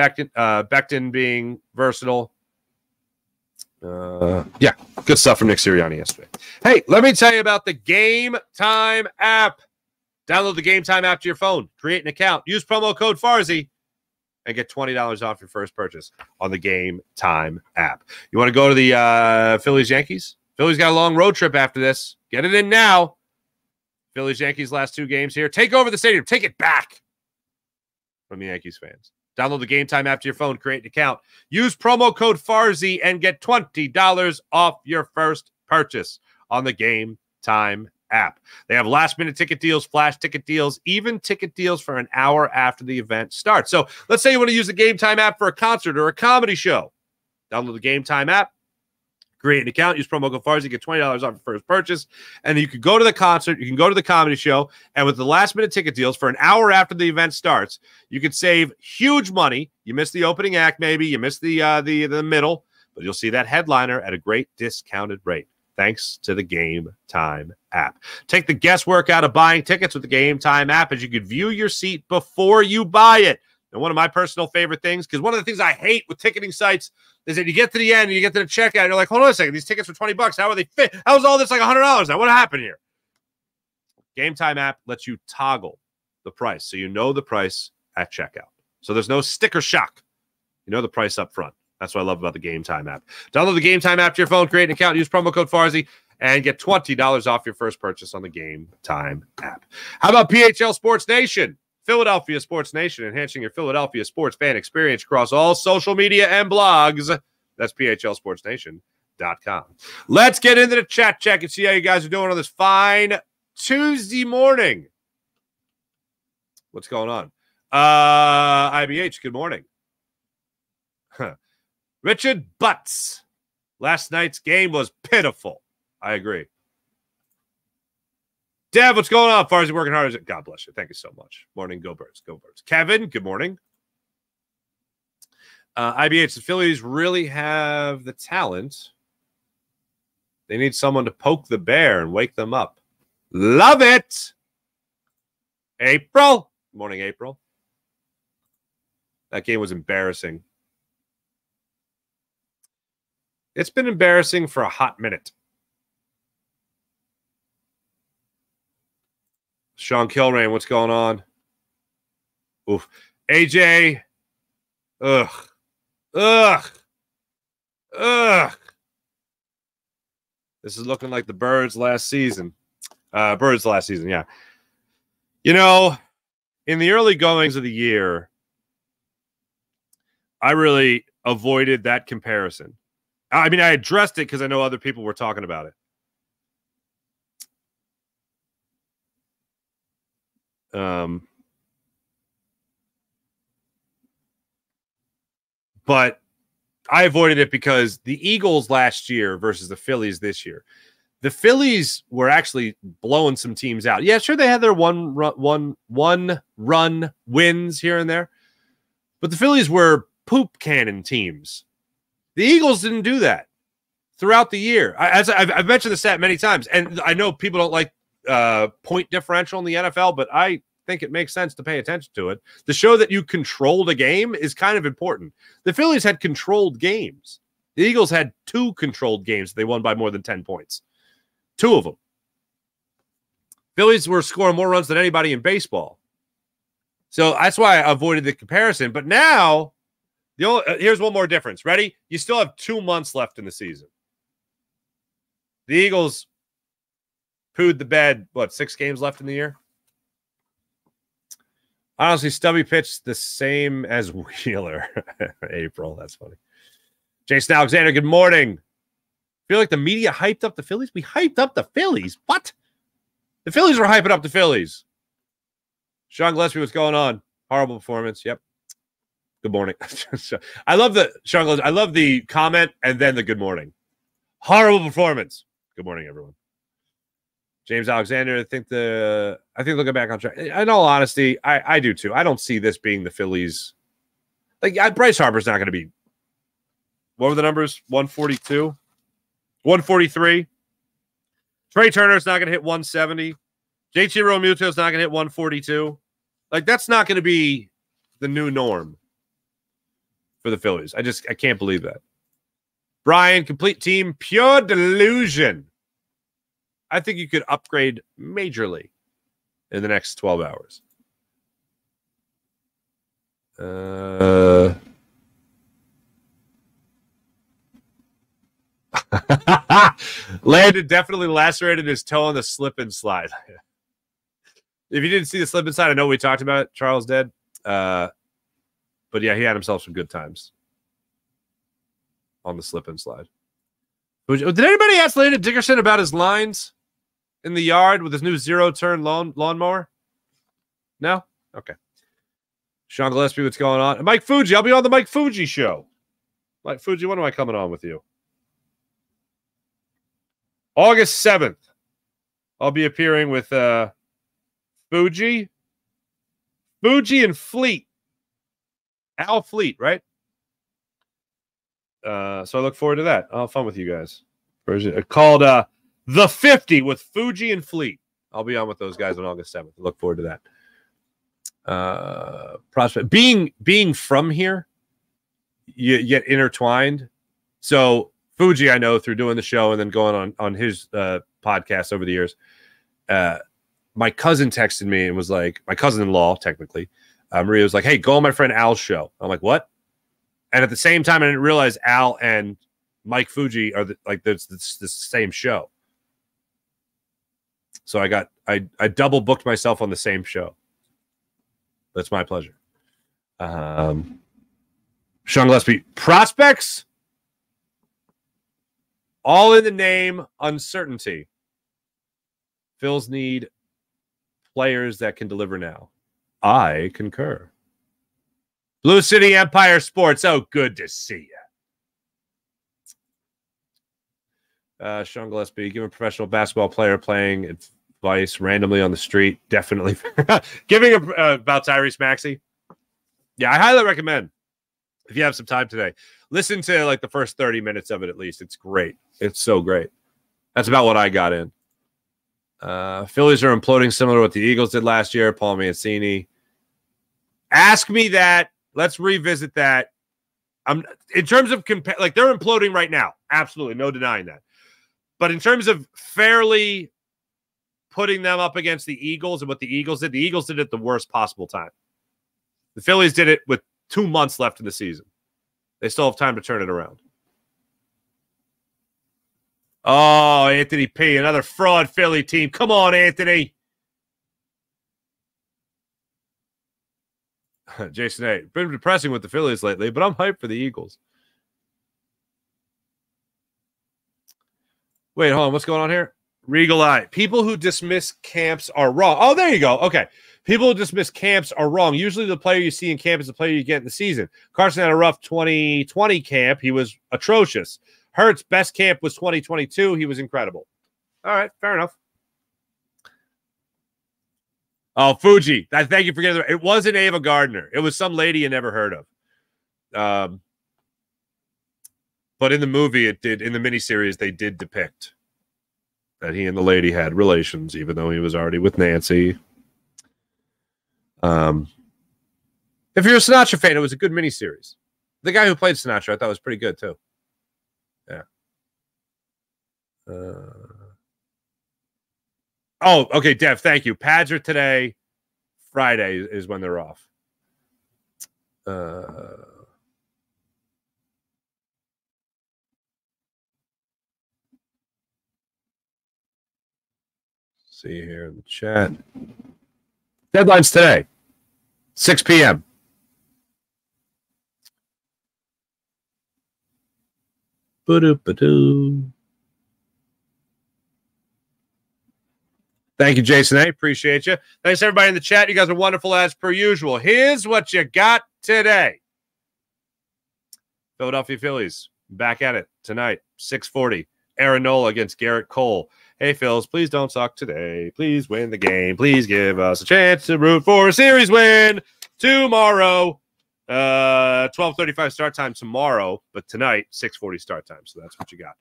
Becton being versatile. Yeah, good stuff from Nick Sirianni yesterday. Hey, let me tell you about the Game Time app. Download the Game Time app to your phone. Create an account. Use promo code Farzy and get $20 off your first purchase on the Game Time app. You want to go to the Phillies Yankees? Phillies got a long road trip after this. Get it in now. Phillies Yankees last 2 games here. Take over the stadium. Take it back from the Yankees fans. Download the Game Time app to your phone. Create an account. Use promo code Farzy and get $20 off your first purchase on the Game Time app. They have last-minute ticket deals, flash ticket deals, even ticket deals for an hour after the event starts. So let's say you want to use the Game Time app for a concert or a comedy show. Download the Game Time app. Create an account, use promo code Farzy, get $20 off your first purchase, and you can go to the concert, you can go to the comedy show, and with the last-minute ticket deals for an hour after the event starts, you could save huge money. You missed the opening act, maybe, you missed the middle, but you'll see that headliner at a great discounted rate, thanks to the Game Time app. Take the guesswork out of buying tickets with the Game Time app, as you can view your seat before you buy it. And one of my personal favorite things, because one of the things I hate with ticketing sites is that you get to the end and you get to the checkout and you're like, hold on a second, these tickets were $20. How are they fit? How's all this like $100 now? What happened here? Game Time app lets you toggle the price, so you know the price at checkout. So there's no sticker shock. You know the price up front. That's what I love about the Game Time app. Download the Game Time app to your phone, create an account, use promo code Farzy, and get $20 off your first purchase on the Game Time app. How about PHL Sports Nation? Philadelphia Sports Nation, enhancing your Philadelphia sports fan experience across all social media and blogs. That's phlsportsnation.com. Let's get into the chat check and see how you guys are doing on this fine Tuesday morning. What's going on? IBH, good morning. Richard Butts. Last night's game was pitiful. I agree. Dev, what's going on? Farzy working hard. God bless you. Thank you so much. Morning, go Birds. Go Birds. Kevin, good morning. IBH, the Phillies really have the talent. They need someone to poke the bear and wake them up. Love it. April. Good morning, April. That game was embarrassing. It's been embarrassing for a hot minute. Sean Kilrain, what's going on? Oof. AJ. Ugh. This is looking like the Birds last season. Yeah. You know, in the early goings of the year, I really avoided that comparison. I mean, I addressed it because I know other people were talking about it. But I avoided it because the Eagles last year versus the Phillies this year. The Phillies were actually blowing some teams out. Yeah, sure, they had their one run wins here and there. But the Phillies were poop cannon teams. The Eagles didn't do that throughout the year. I've mentioned the stat many times, and I know people don't like point differential in the NFL, but I think it makes sense to pay attention to it. To show that you controlled a game is kind of important. The Phillies had controlled games. The Eagles had 2 controlled games. They won by more than 10 points. 2 of them. Phillies were scoring more runs than anybody in baseball. So that's why I avoided the comparison. But now, here's one more difference. Ready? You still have 2 months left in the season. The Eagles pooed the bed, 6 games left in the year? Honestly, Stubby pitched the same as Wheeler. April, that's funny. Jason Alexander, good morning. Feel like the media hyped up the Phillies? We hyped up the Phillies? What? The Phillies were hyping up the Phillies. Sean Gillespie, what's going on? Horrible performance. Yep. Good morning. I love the Sean Gillespie. I love the comment and then the good morning. Horrible performance. Good morning, everyone. James Alexander, I think they'll get back on track. In all honesty, I do too. I don't see this being the Phillies. Bryce Harper's not going to be. What were the numbers? 142, 143. Trey Turner's not going to hit 170. JT Realmuto's not going to hit 142. That's not going to be the new norm for the Phillies. I can't believe that. Brian, complete team, pure delusion. I think you could upgrade majorly in the next 12 hours. Landon definitely lacerated his toe on the slip and slide. If you didn't see the slip and slide, I know we talked about it. Charles dead. But yeah, he had himself some good times on the slip and slide. Did anybody ask Landon Dickerson about his lines in the yard with his new 0-turn lawnmower? No? Okay. Sean Gillespie, what's going on? Mike Fuji, I'll be on the Mike Fuji show. Mike Fuji, when am I coming on with you? August 7th. I'll be appearing with Fuji and Fleet. Al Fleet, right? So I look forward to that. I'll have fun with you guys. Called The 50 with Fuji and Fleet. I'll be on with those guys on August 7th. I look forward to that. Prospect. Being from here, you get intertwined. So Fuji, I know through doing the show and then going on his podcast over the years. My cousin texted me and was like, my cousin-in-law, technically, Maria was like, hey, go on my friend Al's show. I'm like, what? And at the same time, I didn't realize Al and Mike Fuji are the same show. So I double booked myself on the same show. That's my pleasure. Sean Gillespie, prospects, all in the name uncertainty. Phils need players that can deliver now. I concur. Blue City Empire Sports. Oh, good to see you. Sean Gillespie, give a professional basketball player playing advice randomly on the street. Definitely. Giving about Tyrese Maxey. Yeah, I highly recommend if you have some time today. Listen to like the first 30 minutes of it at least. It's great. It's so great. That's about what I got in. Phillies are imploding similar to what the Eagles did last year. Paul Mancini. Ask me that. Let's revisit that. In terms of like they're imploding right now. Absolutely. No denying that. But in terms of fairly putting them up against the Eagles and what the Eagles did it at the worst possible time. The Phillies did it with 2 months left in the season. They still have time to turn it around. Oh, Anthony P., another fraud Philly team. Come on, Anthony. Jason A. Been depressing with the Phillies lately, but I'm hyped for the Eagles. Wait, hold on. What's going on here? Regal Eye. People who dismiss camps are wrong. Oh, there you go. Okay. People who dismiss camps are wrong. Usually the player you see in camp is the player you get in the season. Carson had a rough 2020 camp. He was atrocious. Hurts' best camp was 2022. He was incredible. All right. Fair enough. Oh, Fuji. Thank you for getting it. It wasn't Ava Gardner. It was some lady you never heard of. But in the movie, in the miniseries, they did depict that he and the lady had relations, even though he was already with Nancy. If you're a Sinatra fan, it was a good miniseries. The guy who played Sinatra, I thought was pretty good too. Yeah. Oh, okay, Dev, thank you. Pads are today. Friday is when they're off. See here in the chat. Deadline's today, 6 p.m. Ba-do-ba-do. Thank you, Jason A. Appreciate you. Thanks, everybody in the chat. You guys are wonderful as per usual. Here's what you got today. Philadelphia Phillies back at it tonight, 6:40. Aaron Nola against Garrett Cole. Hey, Phils, please don't suck today. Please win the game. Please give us a chance to root for a series win tomorrow. 12:35 start time tomorrow, but tonight, 6:40 start time. So that's what you got.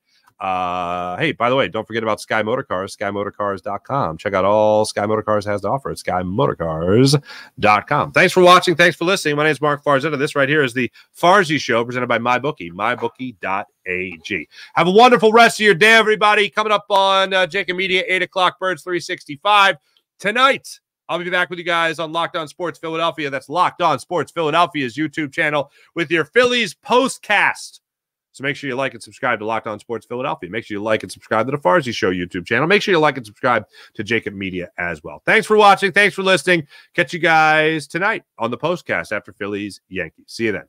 Hey, by the way, don't forget about Sky Motorcars, skymotorcars.com. Check out all Sky Motorcars has to offer at skymotorcars.com. Thanks for watching. Thanks for listening. My name is Mark Farzetta. This right here is the Farzy Show presented by MyBookie, mybookie.ag. Have a wonderful rest of your day, everybody. Coming up on Jacob Media, 8 o'clock, Birds 365. Tonight, I'll be back with you guys on Locked On Sports Philadelphia. That's Locked On Sports Philadelphia's YouTube channel with your Phillies postcast. So make sure you like and subscribe to Locked On Sports Philadelphia. Make sure you like and subscribe to the Farzy Show YouTube channel. Make sure you like and subscribe to Jacob Media as well. Thanks for watching. Thanks for listening. Catch you guys tonight on the postcast after Phillies Yankees. See you then.